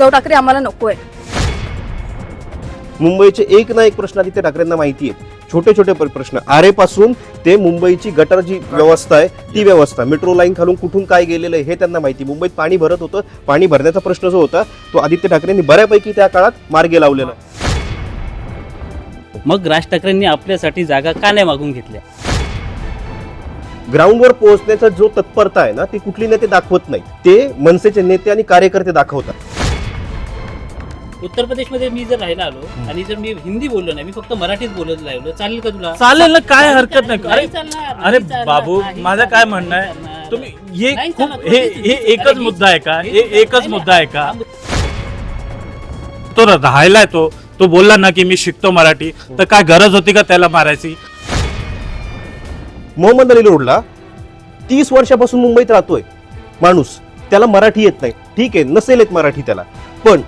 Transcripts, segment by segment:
उद्धव ठाकरे आम्हाला नकोय. मुंबईचे एक ना एक प्रश्न आदित्य ठाकरेंना माहिती आहे. छोटे छोटे प्रश्न, आरेपासून ते मुंबईची गटर जी व्यवस्था आहे ती व्यवस्था, मेट्रो लाईन खालून कुठून काय गेलेलं आहे हे त्यांना माहिती. मुंबईत पाणी भरत होतं, पाणी भरण्याचा प्रश्न जो होता तो आदित्य ठाकरेंनी बऱ्यापैकी त्या काळात मार्गी लावलेला. मग राज ठाकरेंनी आपल्यासाठी जागा का नाही मागून घेतल्या? ग्राउंडवर पोहोचण्याचा जो तत्परता आहे ना ती कुठली नेते दाखवत नाही, ते मनसेचे नेते आणि कार्यकर्ते दाखवतात. उत्तर प्रदेशमध्ये मी जर राहायला आलो आणि जर मी हिंदी बोललो नाही, मी फक्त मराठीत बोलत राहिलो, चालेल का तुला? चालेल ना, काय हरकत नाही. नाही चालणार, अरे नाही चालणार, बाबू, नाही माझं काय म्हणणं आहे, चालणार. तुम्ही हे नाही खूप चालणार, हे तुम्ही- एकच अरे मुद्दा आहे का? हे- हे एकच नाही, मुद्दा आहे का? नाही. तो राहिलाय, तो बोलला ना की मी शिकतो मराठी, तर काय गरज होती का त्याला मारायची? मोहम्मद अली रोडला 30 वर्षापासून मुंबईत राहतोय माणूस, त्याला मराठी येत नाही, ठीक आहे, नसेल येत मराठी त्याला, पण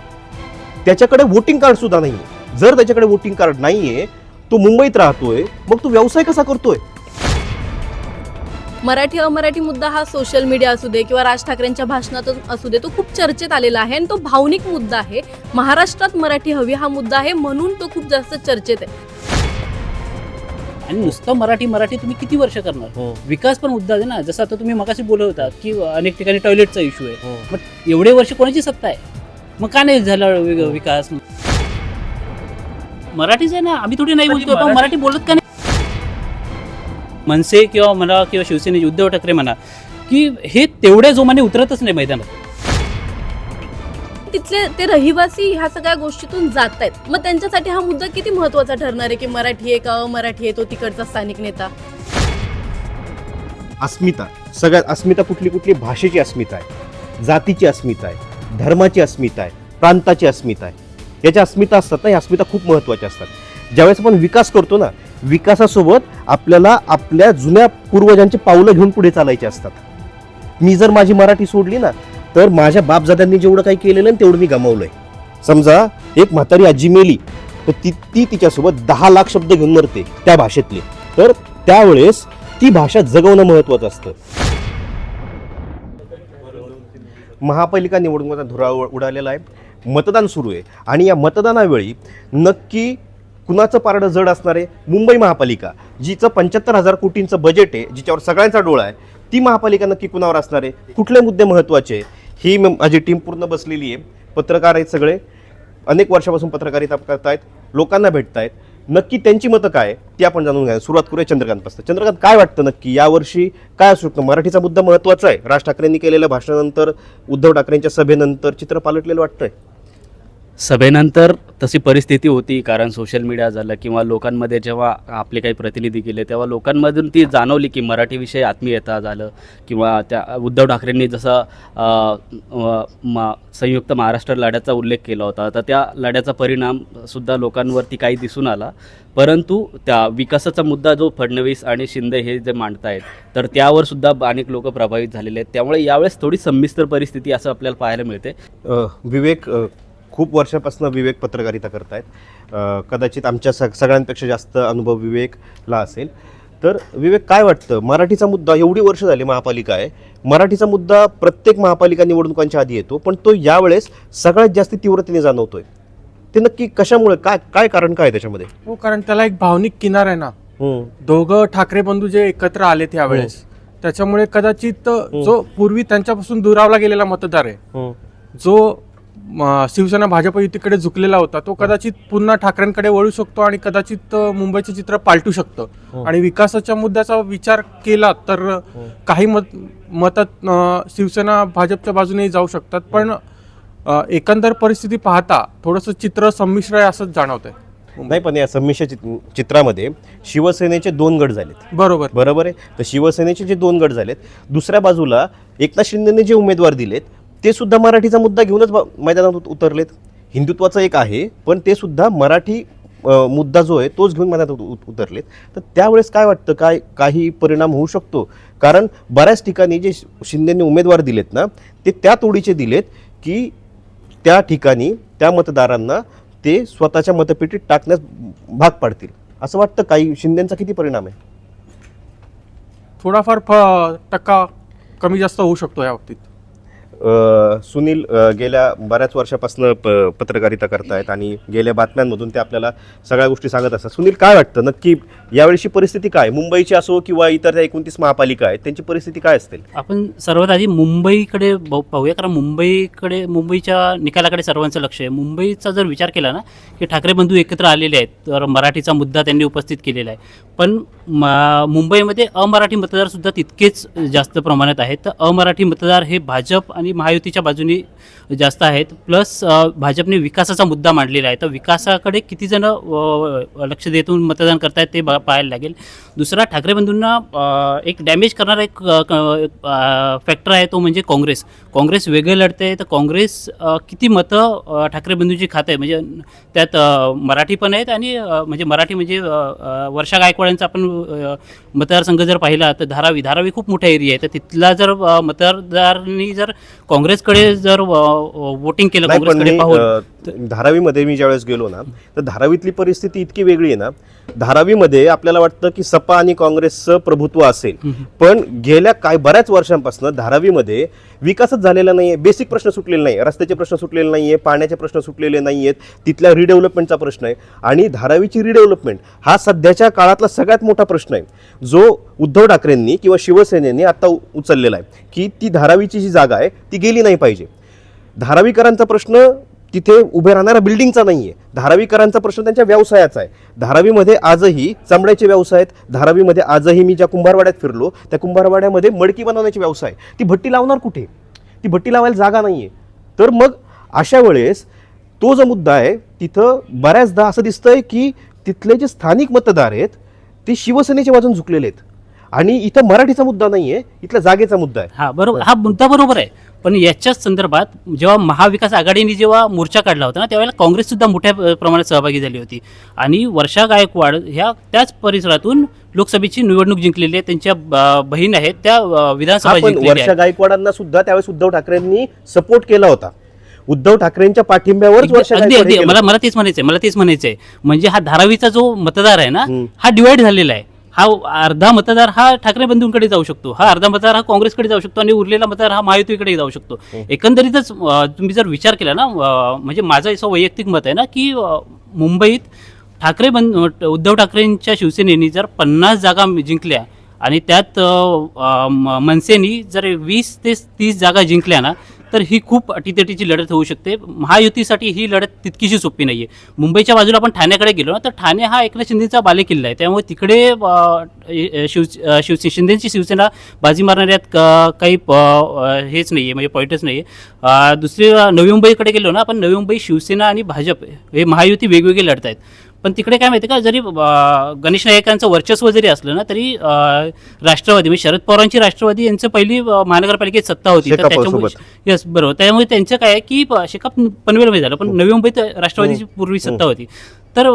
त्याच्याकडे वोटिंग कार्ड सुद्धा नाहीये. जर त्याच्याकडे वोटिंग कार्ड नाहीये, तो मुंबईत राहतोय, मग तो व्यवसाय कसा करतोय? मराठी अमराठी मुद्दा हा सोशल मीडिया असू दे किंवा राज ठाकरेंच्या भाषणातून असू दे, तो खूप चर्चेत आलेला आहे आणि तो भावनिक मुद्दा आहे. महाराष्ट्रात मराठी हवी हा मुद्दा आहे, म्हणून तो खूप जास्त चर्चेत आहे. आणि नुसतं मराठी तुम्ही किती वर्ष करणार? विकास पण मुद्दा आहे ना. जसं आता तुम्ही मगाशी बोलत होता की अनेक ठिकाणी टॉयलेटचा इश्यू आहे, मग एवढे वर्ष कोणाची सत्ता आहे, मग का नाही झाला विकास? मराठीच आहे ना, आम्ही थोडी नाही बोलतो, पण मराठी बोलत का नाही? मनसे किंवा म्हणा किंवा शिवसेनेचे उद्धव ठाकरे म्हणा की हे तेवढ्या जोमाने उतरतच नाही मैदानात. तिथले ते रहिवासी ह्या सगळ्या गोष्टीतून जात आहेत, मग त्यांच्यासाठी हा मुद्दा किती महत्वाचा ठरणार आहे की मराठी आहे का अमराठी आहे, तो तिकडचा स्थानिक नेता. अस्मिता, सगळ्यात अस्मिता कुठली भाषेची अस्मिता आहे, जातीची अस्मिता आहे, धर्माची अस्मिता आहे, प्रांताची अस्मिता आहे. याच्या अस्मिता असतात ना, या अस्मिता खूप महत्त्वाच्या असतात. ज्यावेळेस आपण विकास करतो ना, विकासासोबत आपल्याला आपल्या जुन्या पूर्वजांची पावलं घेऊन पुढे चालायची असतात. मी जर माझी मराठी सोडली ना, तर माझ्या बापजाद्यांनी जेवढं काही केलेलं आहे तेवढं मी गमावलंय. समजा एक म्हातारी आजी मेली, तर ती तिच्यासोबत 10 लाख शब्द घेऊन मरते त्या भाषेतले, तर त्यावेळेस ती भाषा जगवणं महत्वाचं असतं. महापालिका निवडणुकीचा धुरा उडालेला आहे, मतदान सुरू आहे आणि या मतदानावेळी नक्की कुणाचं पारडं जड असणार आहे? मुंबई महापालिका, जिचं 75,000 कोटींचं बजेट आहे, जिच्यावर सगळ्यांचा डोळा आहे, ती महापालिका नक्की कुणावर असणार आहे? कुठले मुद्दे महत्त्वाचे आहे? ही माझी टीम पूर्ण बसलेली आहे. पत्रकार आहेत सगळे, अनेक वर्षापासून पत्रकारिता करतायत, लोकांना भेटतायत. नक्की त्यांची मतं काय ती आपण जाणून घ्या. सुरुवात करूया चंद्रकांतपासून. चंद्रकांत, काय वाटतं नक्की यावर्षी काय असू शकतं? मराठीचा मुद्दा महत्त्वाचा आहे. राज ठाकरेंनी केलेल्या भाषणानंतर, उद्धव ठाकरेंच्या सभेनंतर चित्र पालटलेलं वाटतंय. सभेनंतर तशी परिस्थिती होती, कारण सोशल मीडिया झालं किंवा लोकांमध्ये जेव्हा आपले काही प्रतिनिधी गेले तेव्हा लोकांमधून ती जाणवली की मराठीविषयी आत्मीयता झालं, किंवा त्या उद्धव ठाकरेंनी जसं संयुक्त महाराष्ट्र लढ्याचा उल्लेख केला होता, तर त्या लढ्याचा परिणामसुद्धा लोकांवरती काही दिसून आला. परंतु त्या विकासाचा मुद्दा जो फडणवीस आणि शिंदे हे जे मांडतायत, तर त्यावर सुद्धा अनेक लोक प्रभावित झालेले आहेत. त्यामुळे यावेळेस थोडी संमिश्र परिस्थिती असं आपल्याला पाहायला मिळते. विवेक, खूप वर्षापासून विवेक पत्रकारिता करतायत, कदाचित आमच्या सगळ्यांपेक्षा जास्त अनुभव विवेकला असेल. तर विवेक, काय वाटतं मराठीचा मुद्दा, एवढी वर्ष झाली महापालिका आहे, मराठीचा मुद्दा प्रत्येक महापालिका निवडणुकांच्या आधी येतो, पण तो यावेळेस सगळ्यात जास्त तीव्रतेने जाणवतोय. ते नक्की कशामुळे? काय कारण काय त्याच्यामध्ये? हो, कारण त्याला एक भावनिक किनार आहे ना. दोघं ठाकरे बंधू जे एकत्र आले त्यावेळेस, त्याच्यामुळे कदाचित जो पूर्वी त्यांच्यापासून दुरावला गेलेला मतदार आहे, जो शिवसेना भाजप युतीकडे झुकलेला होता, तो कदाचित पुन्हा ठाकरेंकडे वळू शकतो आणि कदाचित मुंबईचे चित्र पालटू शकतं. आणि विकासाच्या मुद्द्याचा विचार केला तर काही मतात शिवसेना भाजपच्या बाजूने जाऊ शकतात, पण एकंदर परिस्थिती पाहता थोडंसं चित्र संमिश्र आहे असंच जाणवतंय. नाही, पण या संमिश्र चित्रामध्ये शिवसेनेचे 2 गट झालेत. बरोबर आहे. तर शिवसेनेचे जे 2 गट झालेत, दुसऱ्या बाजूला एकनाथ शिंदेने जे उमेदवार दिलेत ते सुद्धा मराठीचा मुद्दा घेऊनच मैदानात उतरलेत. हिंदुत्वाचं एक आहे, पण ते सुद्धा मराठी मुद्दा जो आहे तोच घेऊन मैदानात उतरलेत. तर त्यावेळेस काय वाटतं, काही परिणाम होऊ शकतो? कारण बऱ्याच ठिकाणी जे शिंदेने उमेदवार दिलेत ना, ते त्या तोडीचे दिलेत की त्या ठिकाणी त्या मतदारांना ते स्वतःच्या मतपेटीत टाकण्यास भाग पाडतील. असं वाटतं काही शिंदेचा किती परिणाम आहे? थोडाफार टक्का कमी जास्त होऊ शकतो या बाबतीत. सुनील गेल्या बऱ्याच वर्षापासून पत्रकारिता करतायत आणि गेल्या बातम्यांमधून ते आपल्याला सगळ्या गोष्टी सांगत असतात. सुनील, काय वाटतं नक्की यावेळीची परिस्थिती काय, मुंबईची असो किंवा इतर त्या 29 महापालिका आहेत त्यांची परिस्थिती काय असतील? आपण सर्वात आधी मुंबईकडे पाहूया, कारण मुंबईच्या निकालाकडे सर्वांचं लक्ष आहे. मुंबईचा जर विचार केला ना की ठाकरे बंधू एकत्र आलेले आहेत, तर मराठीचा मुद्दा त्यांनी उपस्थित केलेला आहे. पण मुंबईमध्ये अमराठी मतदार सुद्धा तितकेच जास्त प्रमाणात आहेत. तर अमराठी मतदार हे भाजप आणि महायुतीच्या बाजूनी जास्त आहेत. प्लस भाजपने विकासाचा मुद्दा मांडलेला आहे. तर विकासाकडे किती जण लक्ष देऊन मतदान करतायत ते पाहायला लागेल. दुसरा, ठाकरे बंधूंना एक डॅमेज करणारा एक फॅक्टर आहे, तो म्हणजे काँग्रेस वेगळे लढते. तर काँग्रेस किती मतं ठाकरे बंधूंची खात आहे, म्हणजे त्यात मराठी पण आहेत आणि मराठी म्हणजे वर्षा गायकवाडांचा आपण मतदारसंघ जर पाहिला तर धारावी खूप मोठा एरिया आहे. तर तिथला जर मतदारांनी जर काँग्रेसकडे जर वोटिंग केलं, नाही, पण काँग्रेसकडे पाहून, धारावीमध्ये मी ज्यावेळेस गेलो ना, तर धारावीतली परिस्थिती इतकी वेगळी आहे ना. धारावीमध्ये आपल्याला वाटतं की सपा आणि काँग्रेसचं प्रभुत्व असेल, पण गेल्या बऱ्याच वर्षांपासून धारावीमध्ये विकासच झालेला नाहीये. बेसिक प्रश्न सुटलेले नाही, रस्त्याचे प्रश्न सुटलेले नाहीये, पाण्याचे प्रश्न सुटलेले नाहीयेत, तिथल्या रिडेव्हलपमेंटचा प्रश्न आहे. आणि धारावीची रिडेव्हलपमेंट हा सध्याच्या काळातला सगळ्यात मोठा प्रश्न आहे, जो उद्धव ठाकरेंनी किंवा शिवसेनेने आता उचललेला आहे की ती धारावीची जी जागा आहे ती गेली नाही पाहिजे. धारावीकरांचा प्रश्न तिथे उभे राहणाऱ्या बिल्डिंगचा नाही आहे, धारावीकरांचा प्रश्न त्यांच्या व्यवसायाचा आहे. धारावीमध्ये आजही चमड्याचे व्यवसाय आहेत. धारावीमध्ये आजही मी ज्या कुंभारवाड्यात फिरलो त्या कुंभारवाड्यामध्ये मडकी बनवण्याचे व्यवसाय आहे. ती भट्टी लावणार कुठे? ती भट्टी लावायला जागा नाही आहे. तर मग अशा वेळेस तो जो मुद्दा आहे तिथं बऱ्याचदा असं दिसतंय की तिथले जे स्थानिक मतदार आहेत ते शिवसेनेच्या बाजून झुकलेले आहेत आणि इथं मराठीचा मुद्दा नाही आहे, इथल्या जागेचा मुद्दा आहे. हा बरोबर, हा मुद्दा बरोबर आहे. पण याच्याच संदर्भात जेव्हा महाविकास आघाडीने जेव्हा मोर्चा काढला होता ना, त्यावेळेला काँग्रेस सुद्धा मोठ्या प्रमाणात सहभागी झाली होती आणि वर्षा गायकवाड ह्या त्याच परिसरातून लोकसभेची निवडणूक जिंकलेली आहे. त्यांच्या बहीण आहेत त्या विधानसभा जिंकलेल्या आहेत. वर्षा गायकवाडांना सुद्धा त्यावेळेस उद्धव ठाकरेंनी सपोर्ट केला होता. उद्धव ठाकरेंच्या पाठिंब्यावर अगदी मला तेच म्हणायचंय म्हणजे हा धारावीचा जो मतदार आहे ना, हा डिवाइड झालेला आहे. हा अर्धा मतदार हा ठाकरे बंधूंकडे जाऊ शकतो, हा अर्धा मतदार हा काँग्रेसकडे जाऊ शकतो आणि उरलेला मतदार हा महायुतीकडे जाऊ शकतो. एकंदरीतच तुम्ही जर विचार केला ना, म्हणजे माझं असं वैयक्तिक मत आहे ना की मुंबईत उद्धव ठाकरेंच्या शिवसेनेनी जर 50 जागा जिंकल्या आणि त्यात मनसेनी जर 20 ते 30 जागा जिंकल्या ना, तर ही खूप अटीतटीची लढत होऊ शकते. महायुतीसाठी ही लढत तितकीशी सोपी नाही आहे. मुंबईच्या बाजूला आपण ठाण्याकडे गेलो ना, तर ठाणे हा एकनाथ शिंदेचा बालेकिल्ला आहे. त्यामुळे तिकडे शिंदेची शिवसेना बाजी मारणाऱ्यात काही हेच नाही आहे, म्हणजे पॉईंटच नाही आहे. दुसरी नवी मुंबईकडे गेलो ना आपण, नवी मुंबई शिवसेना आणि भाजप हे महायुती वेगवेगळे लढत आहेत. पण तिकडे काय माहिती का, जरी गणेश नायकांचं वर्चस्व जरी असलं ना, तरी राष्ट्रवादी म्हणजे शरद पवारांची राष्ट्रवादी यांचं पहिली महानगरपालिकेत सत्ता होती. तर त्याच्यामुळे यस बरोबर, त्यामुळे त्यांचं काय आहे की शेकाप पनवेलमध्ये झालं, पण नवी मुंबईत राष्ट्रवादीची पूर्वी सत्ता होती. तर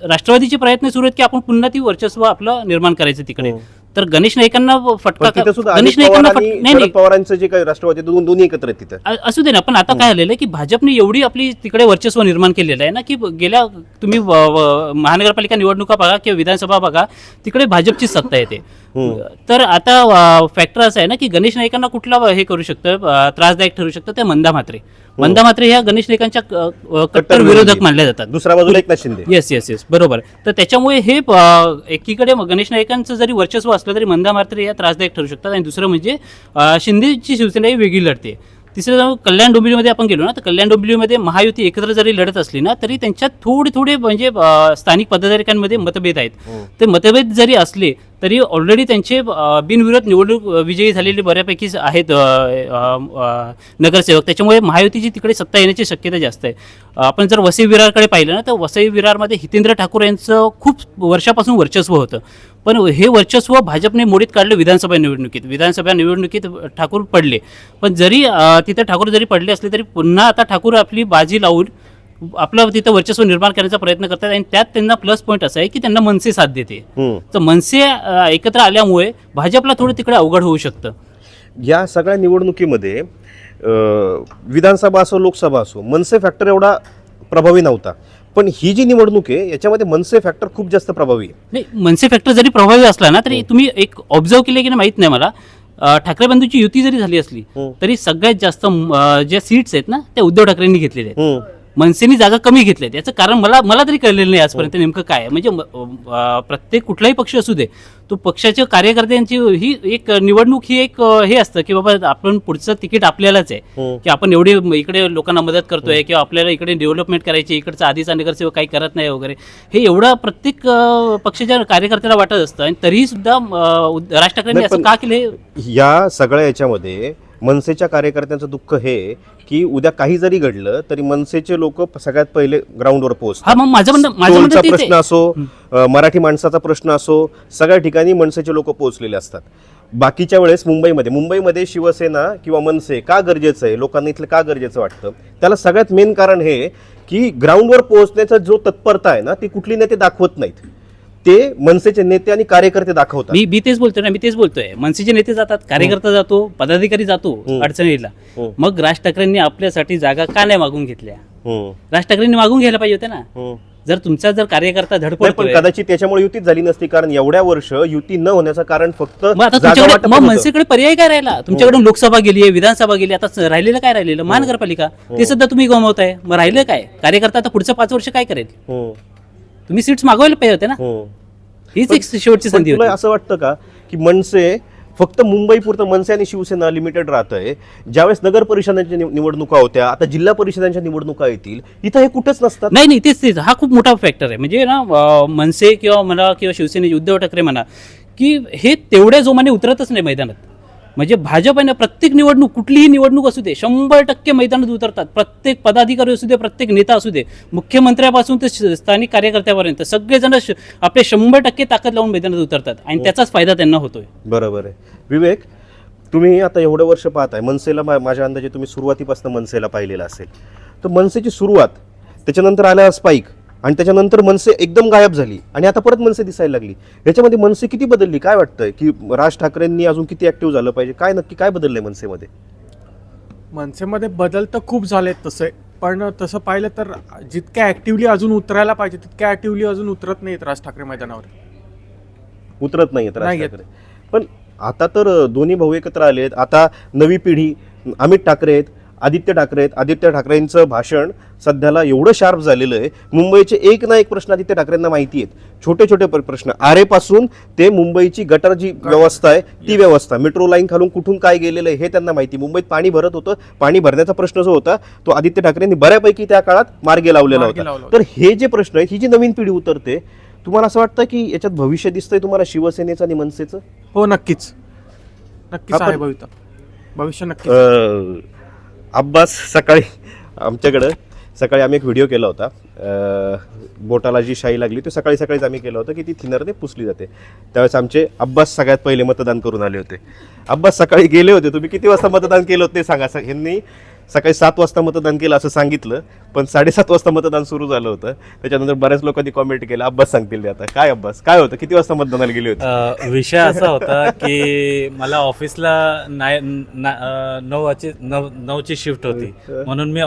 राष्ट्रवादीचे प्रयत्न सुरू आहेत की आपण पुन्हा ती वर्चस्व आपलं निर्माण करायचं तिकडे. तर गणेश नाईकांना फटका, गणेश नाईकांना पवारांचं जे काही राष्ट्रवादी दोन्ही एकत्र आहेत तिथे असू दे ना. पण आता काय झालेलं आहे की भाजपने एवढी आपली तिकडे वर्चस्व निर्माण केलेलं आहे ना, की गेल्या तुम्ही महानगरपालिका निवडणुका बघा किंवा विधानसभा बघा, तिकडे भाजपची सत्ता येते. तर आता फॅक्टर असं आहे ना की गणेश नाईकांना कुठला हे करू शकतं, त्रासदायक ठरू शकतं, ते मंदा म्हात्रे ह्या गणेश नाईकांच्या कट्टर विरोधक मानल्या जातात. दुसऱ्या बाजूला एकनाथ शिंदे. येस बरोबर. तर त्याच्यामुळे हे एकीकडे गणेश नाईकांचं जरी वर्चस्व असलं तरी मंदा म्हात्रे या त्रासदायक ठरू शकतात. आणि दुसरं म्हणजे शिंदेची शिवसेना ही वेगळी लढते. तिसरं, कल्याण डोंबिवलीमध्ये आपण गेलो ना, तर कल्याण डोंबिवलीमध्ये महायुती एकत्र जरी लढत असली ना, तरी त्यांच्यात थोडे म्हणजे स्थानिक पदाधिकाऱ्यांमध्ये मतभेद आहेत. ते मतभेद जरी असले तरी ऑलरेडी त्यांचे बिनविरोध निवडणूक विजयी झालेले बऱ्यापैकी आहेत नगरसेवक. त्याच्यामुळे महायुतीची तिकडे सत्ता येण्याची शक्यता जास्त आहे. आपण जर वसई विरारकडे पाहिलं ना, तर वसई विरारमध्ये हितेंद्र ठाकूर यांचं खूप वर्षापासून वर्चस्व होतं. पण हे वर्चस्व भाजपने मोडीत काढलं विधानसभा निवडणुकीत ठाकूर पडले. पण जरी तिथे ठाकूर जरी पडले असले तरी पुन्हा आता ठाकूर आपली बाजी लावून आपलं तिथं वर्चस्व निर्माण करण्याचा प्रयत्न करतात. आणि त्यात त्यांना प्लस पॉईंट असा आहे की त्यांना मनसे साथ देते. तर मनसे एकत्र आल्यामुळे भाजपला थोडं तिकडे अवघड होऊ शकतं. या सगळ्या निवडणुकीमध्ये विधानसभा असो लोकसभा असो, मनसे फॅक्टर एवढा प्रभावी नव्हता. पण ही जी निवडणूक आहे याच्यामध्ये मनसे फॅक्टर खूप जास्त प्रभावी आहे. नाही, मनसे फॅक्टर जरी प्रभावी असला ना, तरी तुम्ही एक ऑब्झर्व केले की नाही माहीत नाही मला, ठाकरे बंधूची युती जरी झाली असली तरी सगळ्यात जास्त ज्या सीट्स आहेत ना त्या उद्धव ठाकरेंनी घेतलेल्या आहेत. मनसेनी जागा कमी घेतल्यात. याचं कारण मला तरी कळलेलं नाही आजपर्यंत नेमकं काय आहे. म्हणजे प्रत्येक कुठलाही पक्ष असू दे तो पक्षाच्या कार्यकर्त्यांची ही एक निवडणूक ही एक हे असतं की बाबा आपण पुढचं तिकीट आपल्यालाच आहे की आपण एवढी इकडे लोकांना मदत करतोय किंवा आपल्याला इकडे डेव्हलपमेंट करायची, इकडचा आधीचा नगरसेवक काही करत नाही वगैरे, हे एवढं प्रत्येक पक्षाच्या कार्यकर्त्याला वाटत असतं. आणि तरीही सुद्धा राज ठाकरेंनी असं का केलं? या सगळ्या याच्यामध्ये मनसेच्या कार्यकर्त्यांचं दुःख हे की उद्या काही जरी घडलं तरी मनसेचे लोक सगळ्यात पहिले ग्राउंडवर हा, मग माझं म्हणणं टोलचा तेच आहे. प्रश्न असो, मराठी माणसाचा प्रश्न असो, सगळ्या ठिकाणी मनसेचे लोक पोहोचलेले असतात. बाकीच्या वेळेस मुंबईमध्ये शिवसेना किंवा मनसे का गरजेचं आहे, लोकांना इथलं का गरजेचं वाटतं, त्याला सगळ्यात मेन कारण हे की ग्राउंडवर पोहोचण्याचा जो तत्परता आहे ना ती कुठली नेते दाखवत नाहीत, ते मनसेचे नेते आणि कार्यकर्ते दाखवतात. मी तेच बोलतोय मनसेचे नेते जातात, कार्यकर्ता जातो, पदाधिकारी जातो अडचणीला. मग राज ठाकरेंनी आपल्यासाठी जागा का नाही मागून घेतल्या? राज ठाकरेंनी मागून घ्यायला पाहिजे होत्या ना. जर तुमचा कार्यकर्ता पण धडपडतोय, कदाचित त्याच्यामुळे युतीच झाली नसती, कारण एवढ्या वर्ष युती न होण्याचं कारण फक्त मग आता जागा तुमच्याकडे वाटप मग होतं. मनसेकडे पर्याय काय राहिला? तुमच्याकडून लोकसभा गेली आहे, विधानसभा गेली, आता राहिलेलं काय राहिलेलं? महानगरपालिका. ते सुद्धा तुम्ही गमावताय. मग राहिलं काय? कार्यकर्ता आता पुढचं 5 वर्ष काय करेल? तुम्ही सीट्स मागवायला पाहिजे होते ना. हीच एक शेवटची पण संधी तुला होती. असं वाटतं का की मनसे फक्त मुंबई पुरतं, मनसे आणि शिवसेना लिमिटेड राहत आहे? ज्यावेळेस नगर परिषदांच्या निवडणुका होत्या, आता जिल्हा परिषदांच्या निवडणुका येतील, इथं हे कुठेच नसतात. नाही तेच हा खूप मोठा फॅक्टर आहे. म्हणजे ना मनसे किंवा म्हणा किंवा शिवसेनेचे उद्धव ठाकरे म्हणा की हे तेवढ्या जोमाने उतरतच नाही मैदानात. म्हणजे भाजप आहे ना, प्रत्येक निवडणूक, कुठलीही निवडणूक असू दे, 100% मैदानात उतरतात. प्रत्येक पदाधिकारी असू दे, प्रत्येक नेता असू दे, मुख्यमंत्र्यापासून ते स्थानिक कार्यकर्त्यापर्यंत सगळेजण आपले 100% ताकद लावून मैदानात उतरतात आणि त्याचाच फायदा त्यांना होतोय. बरोबर आहे. विवेक, तुम्ही आता एवढं वर्ष पाहताय मनसेला, माझ्या अंदाजे तुम्ही सुरुवातीपासून मनसेला पाहिलेलं असेल, तर मनसेची सुरुवात, त्याच्यानंतर आला स्पाईक, आणि त्याच्यानंतर मनसे एकदम गायब झाली आणि आता परत मनसे दिसायला लागली. याच्यामध्ये मनसे किती बदलली? काय वाटतंय की राज ठाकरेंनी अजून किती ऍक्टिव्ह झालं पाहिजे? काय नक्की काय बदललंय मनसेमध्ये? मनसेमध्ये बदल तर खूप झालेत तसे, पण तसं पाहिलं तर जितक्या ऍक्टिव्हली अजून उतरायला पाहिजे तितक्या ऍक्टिव्हली अजून उतरत नाहीत राज ठाकरे मैदानावर. उतरत नाहीयेत राज नाही येत. ठाकरे. पण आता तर दोन्ही भाऊ एकत्र आलेत. आता नवी पिढी, अमित ठाकरे आहेत, आदित्य ठाकरे आहेत. आदित्य ठाकरेंचं भाषण सध्याला एवढं शार्प झालेलं आहे, मुंबईचे एक ना एक प्रश्न आदित्य ठाकरेंना माहिती आहेत. छोटे छोटे प्रश्न, आरेपासून ते मुंबईची गटर जी व्यवस्था आहे ती व्यवस्था, मेट्रो लाईन खालून कुठून काय गेलेलं आहे हे त्यांना माहिती. मुंबईत पाणी भरत होतं, पाणी भरण्याचा प्रश्न जो होता तो आदित्य ठाकरेंनी बऱ्यापैकी त्या काळात मार्गी लावलेला होता. तर हे जे प्रश्न आहेत, ही जी नवीन पिढी उतरते, तुम्हाला असं वाटतं की याच्यात भविष्य दिसतंय तुम्हाला शिवसेनेचं आणि मनसेचं? हो, नक्कीच आहे भविष्य नक्कीच. अब्बास, सकाळी आम्ही एक व्हिडिओ केला होता, बोटाला जी शाई लागली तो सकाळीच आम्ही केला होता की ती थिनरने पुसली जाते. त्यावेळेस आमचे अब्बास सगळ्यात पहिले मतदान करून आले होते. अब्बास, सकाळी गेले होते, तुम्ही किती वाजता मतदान केलं होतं ते सांगा. ह्यांनी सकाळी 7 वाजता मतदान केलं असं सांगितलं, पण 7:30 वाजता मतदान सुरू झालं होतं. त्याच्यानंतर बऱ्याच लोकांनी कॉमेंट केलं. अब्बास सांगतील आता काय. अब्बास, काय होतं, किती वाजता मतदानाला गेले होते? विषय असा होता की मला ऑफिसला 9ची शिफ्ट होती, म्हणून मी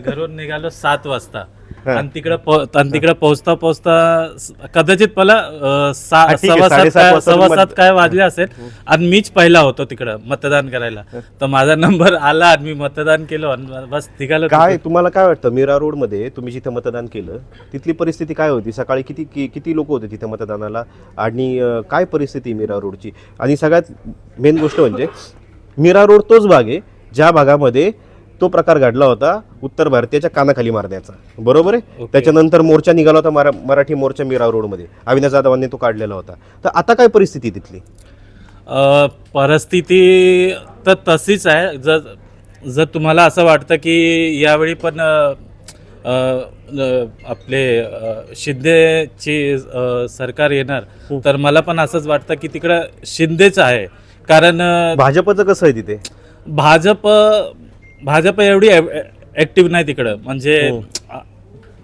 घरून निघालो 7 वाजता. आणि तिकडे पोहोचता कदाचित मला ठीक आहे, 7:15 काय वाजले असेल, आणि मीच पहिला होतो तिकडं मतदान करायला. तर माझा नंबर आला आणि मी मतदान केलं आणि बस निघालो. काय तुम्हाला काय वाटतं, मीरा रोड मध्ये तुम्ही जिथे मतदान केलं तिथली परिस्थिती काय होती? सकाळी किती लोक होते तिथे मतदानाला, आणि काय परिस्थिती मीरा रोडची? आणि सगळ्यात मेन गोष्ट म्हणजे मीरा रोड तोच भाग आहे ज्या भागामध्ये तो प्रकार घडला होता उत्तर भारतीयाच्या कानाखाली मारण्याचा, बरोबर आहे? त्याच्यानंतर मोर्चा निघाला होता, मराठी मोर्चा मीरा रोडमध्ये, अविनाश जाधवांनी तो काढलेला होता. तर आता काय परिस्थिती तिथली? परिस्थिती तर तशीच आहे. जर तुम्हाला असं वाटतं की यावेळी पण आपले शिंदेची सरकार येणार, तर मला पण असंच वाटतं की तिकडं शिंदेच आहे. कारण भाजपचं कसं आहे तिथे? भाजप एवढी ऍक्टिव्ह नाही तिकडं. म्हणजे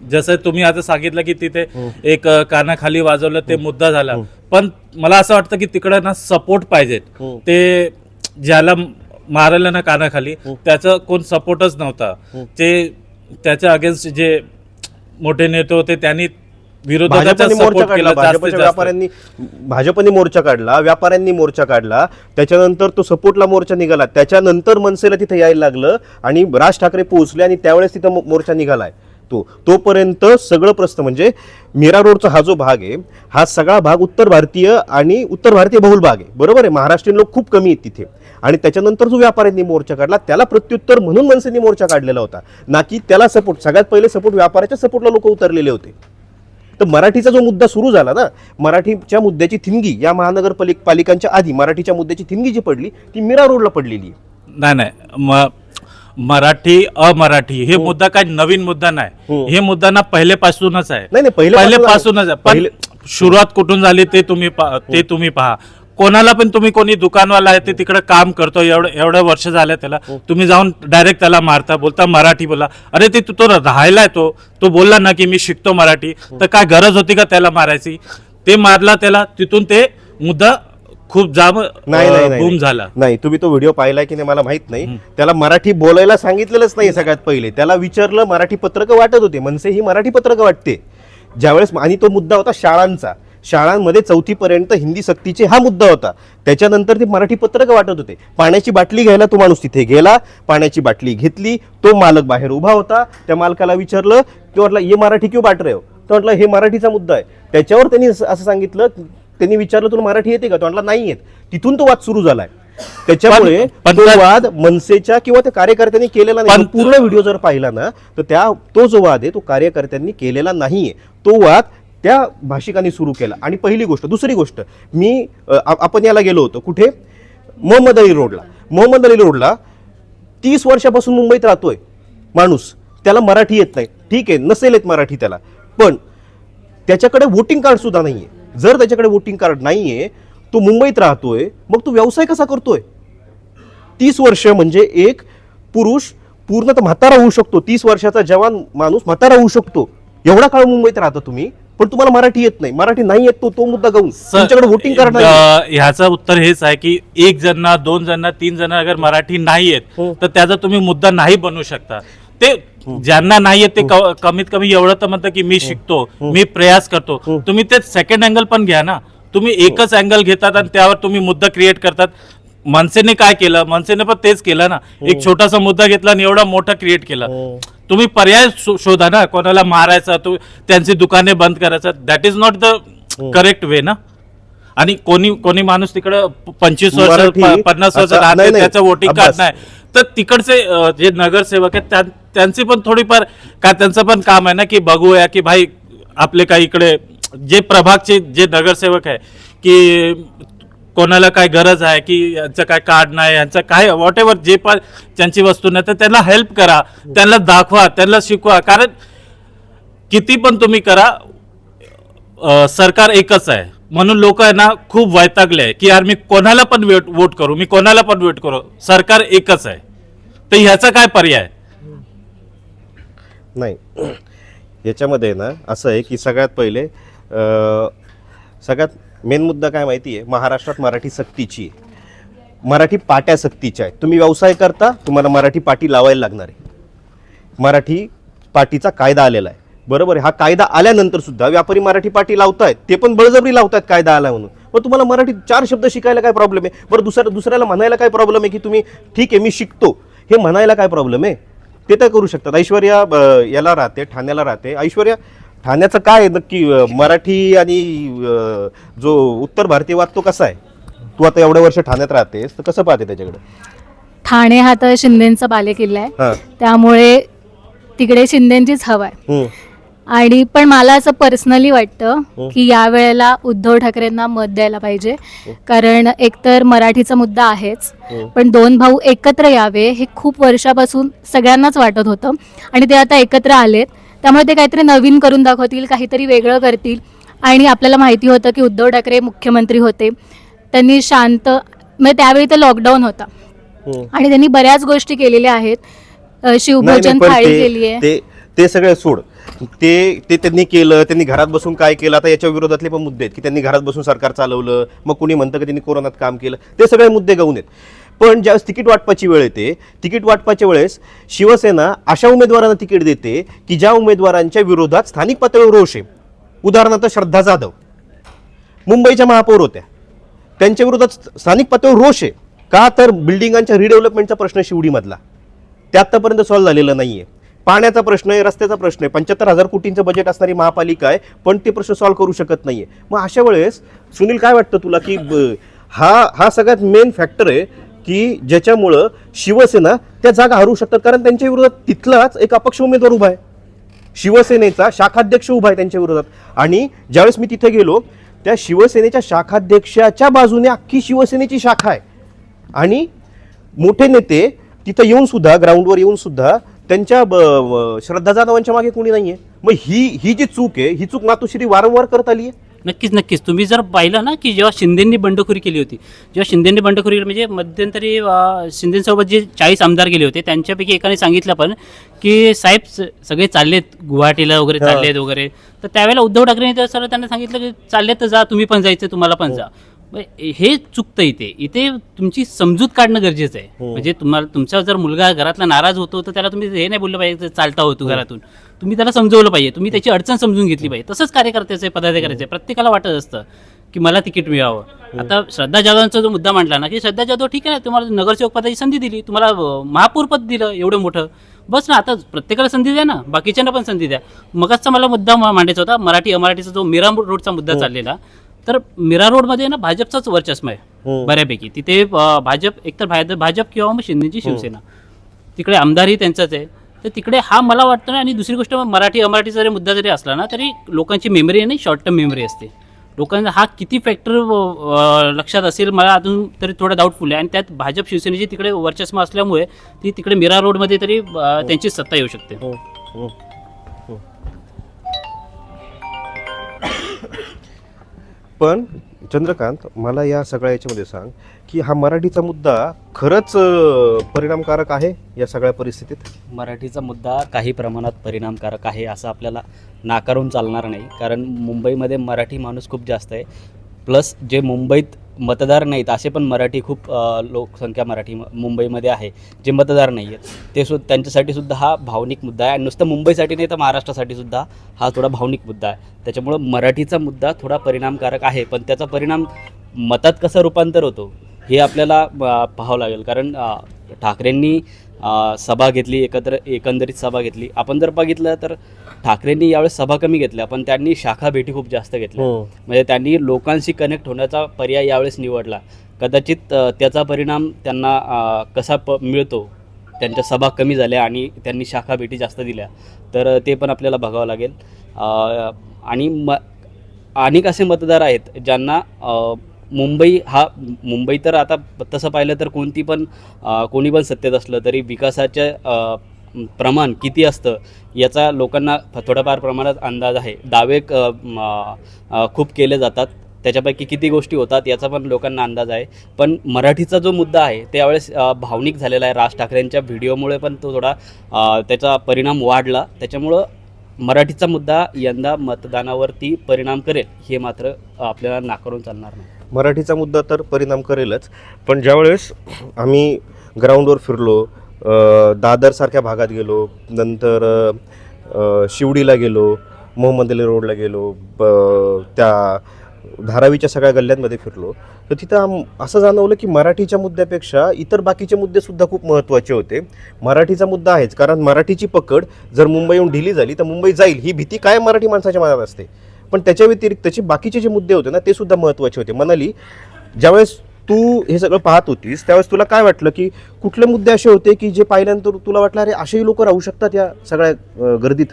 जसं तुम्ही आता सांगितलं की तिथे एक कानाखाली वाजवलं ते मुद्दा झाला, पण मला असं वाटतं की तिकडं ना सपोर्ट पाहिजेत. ते ज्याला मारलं ना कानाखाली त्याचा कोण सपोर्टच नव्हता. ते त्याच्या अगेन्स्ट जे मोठे नेते होते त्यांनी विरोधकाचा भाजपने मोर्चा सपोर्ट काढला, केला जास्तीत भाजपच्या जास्त. भाजपने मोर्चा काढला, व्यापाऱ्यांनी मोर्चा काढला, त्याच्यानंतर तो सपोर्टला मोर्चा निघाला, त्याच्यानंतर मनसेला तिथे यायला लागलं आणि राज ठाकरे पोहोचले आणि त्यावेळेस तिथं मोर्चा निघालाय. तोपर्यंत सगळं प्रश्न म्हणजे मीरा रोडचा हा जो भाग आहे, हा सगळा भाग उत्तर भारतीय बहुल भाग आहे, बरोबर आहे. महाराष्ट्रीयन लोक खूप कमी आहेत तिथे. आणि त्याच्यानंतर जो व्यापाऱ्यांनी मोर्चा काढला त्याला प्रत्युत्तर म्हणून मनसेने मोर्चा काढलेला होता, ना की त्याला सपोर्ट. सगळ्यात पहिले सपोर्ट व्यापाऱ्याच्या सपोर्टला लोक उतरलेले होते. तर मराठीचा जो मुद्दा सुरू झाला ना, मराठीच्या मुद्द्याची थिणगी या महानगरपालिकांच्या आधी मराठीच्या मुद्द्याची थिणगी जी पडली ती मीरा रोडला पडलेली आहे. नाही मराठी अमराठी हे मुद्दा काही नवीन मुद्दा नाही. हे मुद्दा ना पहिलेपासूनच आहे. नाही, पहिलेपासूनच आहे. पण सुरुवात कुठून झाली ते तुम्ही पहा. कोणाला पण कोणी दुकानवाला आहे ते तिकडे काम करतो, एवढं वर्ष झालं त्याला, तुम्ही जाऊन डायरेक्ट त्याला मारता, बोलता मराठी बोला. अरे ते तो राहायला तो बोलला ना की मी शिकतो मराठी, तर काय गरज होती का त्याला मारायची? ते मारला त्याला, तिथून ते मुद्दा खूप जाम बूम झाला. नाही, तुम्ही तो व्हिडिओ पाहिलाय की नाही मला माहित नाही. त्याला मराठी बोलायला सांगितलेलंच नाही. सगळ्यात पहिले त्याला विचारलं, मराठी पत्रकं वाटत होते, मनसे ही मराठी पत्रकं वाटते ज्यावेळेस. आणि तो मुद्दा होता शाळांचा. शाळांमध्ये 4थी पर्यंत हिंदी सक्तीचे हा मुद्दा होता. त्याच्यानंतर ते मराठी पत्रकं वाटत होते. पाण्याची बाटली घ्यायला तो माणूस तिथे गेला, पाण्याची बाटली घेतली, तो मालक बाहेर उभा होता, त्या मालकाला विचारलं, तो म्हटलं ये मराठी क्यों बांट रहे हो? तो म्हटलं हे मराठीचा मुद्दा आहे. त्याच्यावर त्यांनी असं सांगितलं, त्यांनी विचारलं तुला मराठी येते का? तो म्हटला नाही येत. तिथून तो वाद सुरू झालाय. त्याच्यामुळे तो वाद मनसेच्या किंवा त्या कार्यकर्त्यांनी केलेला नाही. पूर्ण व्हिडिओ जर पाहिला ना तर तो जो वाद आहे तो कार्यकर्त्यांनी केलेला नाहीये. तो वाद त्या भाषिकांनी सुरू केला. आणि पहिली गोष्ट. दुसरी गोष्ट, आपण याला गेलो होतो कुठे, मोहम्मद अली रोडला 30 वर्षापासून मुंबईत राहतोय माणूस, त्याला मराठी येत नाही. ठीक आहे, नसेल येत मराठी त्याला, पण त्याच्याकडे वोटिंग कार्ड सुद्धा नाहीये. जर त्याच्याकडे वोटिंग कार्ड नाहीये, तो मुंबईत राहतोय, मग तो व्यवसाय कसा करतोय? 30 वर्ष म्हणजे एक पुरुष पूर्णतः म्हातारा होऊ शकतो. 30 वर्षाचा जवान माणूस म्हातारा होऊ शकतो. एवढा काळ मुंबईत राहता तुम्ही, पण तुम्हाला मराठी येत नाही. मराठी नाही येत तो मुद्दा गाऊन तुमच्याकडे वोटिंग कार्ड नाही. ह्याचं उत्तर हेच आहे की 1 जण, 2 जण, 3 जण अगर मराठी नाही येत तर त्याचा तुम्ही मुद्दा नाही बनवू शकता. ते ज्यांना नाही येत ते कमीत कमी एवढं तर म्हणतं की मी शिकतो, मी प्रयास करतो. तुम्ही ते सेकंड अँगल पण घ्या ना. तुम्ही एकच अँगल घेतात आणि त्यावर तुम्ही मुद्दा क्रिएट करतात. मनसेने काय केलं? मनसेने पण तेच केलं ना. एक छोटासा मुद्दा घेतला आणि एवढा मोठा क्रिएट केला. तुम्ही पर्याय शोधा ना. कोणाला मारायचा, त्यांची दुकाने बंद करायचं. That is not the correct way ना. आणि कोणी माणूस तिकडे 25 वर्ष 50 वर्ष राहते, त्याचं वोटिंग कार्ड नाही, तर तिकडचे जे नगरसेवक आहेत त्यांची पण थोडीफार काय त्यांचं पण काम आहे ना की बघूया की भाई आपले काही इकडे जे प्रभागचे जे नगरसेवक आहे की कोणाला काय गरज आहे की यांचं काय कार्ड नाही, यांचं काय व्हॉट एव्हर जे पण त्यांची वस्तू नाही, तर त्यांना हेल्प करा, त्यांना दाखवा, त्यांना शिकवा. कारण किती पण तुम्ही करा, सरकार एकच आहे. म्हणून लोक आहे ना खूप वैतागले आहे की यार मी कोणाला पण वोट करू, सरकार एकच आहे. तर ह्याचा काय पर्याय नाही. याच्यामध्ये ना असं आहे की सगळ्यात पहिले सगळ्यात मेन मुद्दा काय माहिती आहे, महाराष्ट्रात मराठी सक्तीची आहे. मराठी पाट्या सक्तीच्या आहेत. तुम्ही व्यवसाय करता, तुम्हाला मराठी पाटी लावायला लागणार आहे. मराठी पाटीचा कायदा आलेला आहे, बरोबर आहे. हा कायदा आल्यानंतर सुद्धा व्यापारी मराठी पाटी लावतायत, ते पण बळजबरी लावतात कायदा आला म्हणून. पण तुम्हाला मराठी 4 शब्द शिकायला काय प्रॉब्लेम आहे? बरं दुसऱ्याला म्हणायला काय प्रॉब्लेम आहे की तुम्ही ठीक आहे मी शिकतो, हे म्हणायला काय प्रॉब्लेम आहे? ते तर करू शकतात. ऐश्वर्या याला राहते, ठाण्याला राहते. ऐश्वर्या, ठाण्याचं काय नक्की मराठी आणि जो उत्तर भारतीय वाद तो कसा आहे? तू आता एवढ्या वर्ष ठाण्यात राहतेस, तर कसं पाहते त्याच्याकडे? ठाणे हा तर शिंदेचा बालेकिल्ला आहे, त्यामुळे तिकडे शिंदेचीच हवा आहे. आणि पण मला असं पर्सनली वाटतं की यावेळेला उद्धव ठाकरेंना मत द्यायला पाहिजे. कारण एकतर मराठीचा मुद्दा आहेच, पण 2 भाऊ एकत्र यावे हे खूप वर्षापासून सगळ्यांनाच वाटत होतं. आणि ते आता एकत्र आलेत, त्यामुळे ते काहीतरी नवीन करून दाखवतील, काहीतरी वेगळं करतील. आणि आपल्याला माहिती होतं की उद्धव ठाकरे मुख्यमंत्री होते, त्यांनी शांत, म्हणजे त्यावेळी तर लॉकडाऊन होता आणि त्यांनी बऱ्याच गोष्टी केलेल्या आहेत. शिवभोजन थाळी केली आहे, ते सगळं सोड. ते त्यांनी केलं, त्यांनी घरात बसून काय केलं. आता याच्या विरोधातले पण मुद्दे आहेत की त्यांनी घरात बसून सरकार चालवलं, मग कुणी म्हणतं की त्यांनी कोरोनात काम केलं. ते सगळे मुद्दे गाऊन आहेत. पण ज्यावेळेस तिकीट वाटपाची वेळ येते, तिकीट वाटपाच्या वेळेस शिवसेना अशा उमेदवारांना तिकीट देते की ज्या उमेदवारांच्या विरोधात स्थानिक पातळीवर रोष आहे. उदाहरणार्थ श्रद्धा जाधव मुंबईच्या महापौर होत्या, त्यांच्या विरोधात स्थानिक पातळीवर रोष आहे. का तर बिल्डिंगांच्या रिडेव्हलपमेंटचा प्रश्न शिवडीमधला ते आत्तापर्यंत सॉल्व्ह झालेला नाही आहे. पाण्याचा प्रश्न आहे, रस्त्याचा प्रश्न आहे. 75,000 कोटींचं बजेट असणारी महापालिका आहे, पण ते प्रश्न सॉल्व्ह करू शकत नाही आहे. मग अशा वेळेस सुनील काय वाटतं तुला की हा सगळ्यात मेन फॅक्टर आहे की ज्याच्यामुळं शिवसेना त्या जागा हरू शकतात, कारण त्यांच्या विरोधात तिथलाच एक अपक्ष उमेदवार उभा आहे, शिवसेनेचा शाखाध्यक्ष उभा आहे त्यांच्या विरोधात. आणि ज्यावेळेस मी तिथे गेलो त्या शिवसेनेच्या शाखाध्यक्षाच्या बाजूने अख्खी शिवसेनेची शाखा आहे आणि मोठे नेते तिथं येऊन सुद्धा ग्राउंडवर येऊन सुद्धा त्यांच्या श्रद्धा जाधवांच्या मागे कोणी नाहीये. मग ही जी चूक आहे, ही चूक मातोश्री वारंवार करत आली आहे. नक्कीच तुम्ही जर पाहिलं ना की जेव्हा शिंदेंनी बंडखोरी केली होती, म्हणजे मध्यंतरी शिंदेसोबत जे 40 आमदार गेले होते त्यांच्यापैकी एकाने सांगितलं पण की साहेब सगळे चाललेत गुवाहाटीला वगैरे चाललेत वगैरे, तर त्यावेळेला उद्धव ठाकरेंनी सर त्यांना सांगितलं की चाललेत तर जा, तुम्ही पण जायचं, तुम्हाला पण जा. हे चुकतं. इथे तुमची समजूत काढणं गरजेचं आहे. म्हणजे तुमचा जर मुलगा घरातला नाराज होतो तर त्याला तुम्ही हे नाही बोललं पाहिजे चालता होतो घरातून, तुम्ही त्याला समजवलं पाहिजे, तुम्ही त्याची अडचण समजून घेतली पाहिजे. तसंच कार्यकर्त्याचे पदाधिकाऱ्याचे प्रत्येकाला वाटत असतं की मला तिकीट मिळावं. आता श्रद्धा जाधवांचा जो मुद्दा मांडला ना की श्रद्धा जाधव ठीक आहे, तुम्हाला नगरसेवक पदाची संधी दिली, तुम्हाला महापौर पद दिलं एवढं मोठं, बस ना, आता प्रत्येकाला संधी द्या ना, बाकीच्यांना पण संधी द्या. मगाचा मला मुद्दा मांडायचा होता मराठी अमराठीचा जो मीरा रोडचा मुद्दा चाललेला. तर मीरा रोडमध्ये ना भाजपचाच वर्चस्व आहे बऱ्यापैकी. तिथे भाजप एकतर भाजप किंवा मग शिंदेची शिवसेना, तिकडे आमदारही त्यांचाच आहे. तर तिकडे हा मला वाटतं ना. आणि दुसरी गोष्ट मराठी अमराठीचा जरी मुद्दा जरी असला ना तरी लोकांची मेमरी आहे ना, शॉर्ट टर्म मेमरी असते. लोकांना हा किती फॅक्टर लक्षात असेल मला अजून तरी थोडं डाऊटफुल आहे. आणि त्यात भाजप शिवसेनेची तिकडे वर्चस्व असल्यामुळे ती तिकडे मीरा रोडमध्ये तरी त्यांची सत्ता येऊ शकते. पण चंद्रकांत, मला या सगळ्या याच्यामध्ये सांग की हा मराठीचा मुद्दा खरंच परिणामकारक आहे या सगळ्या परिस्थितीत? मराठीचा मुद्दा काही प्रमाणात परिणामकारक आहे असं आपल्याला नाकारून चालणार नाही, कारण मुंबईमध्ये मराठी माणूस खूप जास्त आहे. प्लस जे मुंबईत मतदार नाहीत असे पण मराठी खूप लोकसंख्या मराठी मुंबईमध्ये आहे जे मतदार नाही आहेत, ते त्यांच्यासाठी सुद्धा हा भावनिक मुद्दा आहे. आणि नुसतं मुंबईसाठी नाही तर महाराष्ट्रासाठी सुद्धा हा थोडा भावनिक मुद्दा आहे. त्याच्यामुळं मराठीचा मुद्दा थोडा परिणामकारक आहे, पण त्याचा परिणाम मतात कसं रूपांतर होतो हे आपल्याला पाहावं लागेल. कारण ठाकरेंनी सभा घेतली, एकंदरीत सभा घेतली. आपण जर बघितलं तर ठाकरेंनी यावेळेस सभा कमी घेतल्या, पण त्यांनी शाखा भेटी खूप जास्त घेतल्या. म्हणजे त्यांनी लोकांशी कनेक्ट होण्याचा पर्याय यावेळेस निवडला. कदाचित त्याचा परिणाम त्यांना कसा मिळतो, त्यांच्या सभा कमी झाल्या आणि त्यांनी शाखा भेटी जास्त दिल्या, तर ते पण आपल्याला बघावं लागेल. आणि अनेक असे मतदार आहेत ज्यांना मुंबई तर आता तसं पाहिलं तर कोणी पण सत्तेत असलं तरी विकासाच्या प्रमाण किती असतं याचा लोकांना थोड्याफार प्रमाणात अंदाज आहे. दावे खूप केले जातात, त्याच्यापैकी किती गोष्टी होतात याचा पण लोकांना अंदाज आहे. पण मराठीचा जो मुद्दा आहे त्यावेळेस भावनिक झालेला आहे. राज ठाकरेंच्या व्हिडिओमुळे पण तो थोडा त्याचा परिणाम वाढला. त्याच्यामुळं मराठीचा मुद्दा यंदा मतदानावरती परिणाम करेल हे मात्र आपल्याला नाकारून चालणार नाही. मराठीचा मुद्दा तर परिणाम करेलच, पण ज्यावेळेस आम्ही ग्राउंडवर फिरलो, दादरसारख्या भागात गेलो, नंतर शिवडीला गेलो, मोहम्मद अली रोडला गेलो, त्या धारावीच्या सगळ्या गल्ल्यांमध्ये फिरलो, तर तिथं असं जाणवलं की मराठीच्या मुद्द्यापेक्षा इतर बाकीचे मुद्देसुद्धा खूप महत्त्वाचे होते. मराठीचा मुद्दा आहेच, कारण मराठीची पकड जर मुंबईहून ढिली झाली तर मुंबई जाईल ही भीती काय मराठी माणसाच्या मनात असते. पण त्याच्या व्यतिरिक्तचे बाकीचे जे मुद्दे होते ना ते सुद्धा महत्त्वाचे होते. मनाली, ज्यावेळेस तू हे सगळं पाहत होतीस त्यावेळेस तुला काय वाटलं की कुठले मुद्दे असे होते की जे पाहिल्यानंतर तुला वाटलं अरे असेही लोक राहू शकतात या सगळ्या गर्दीत?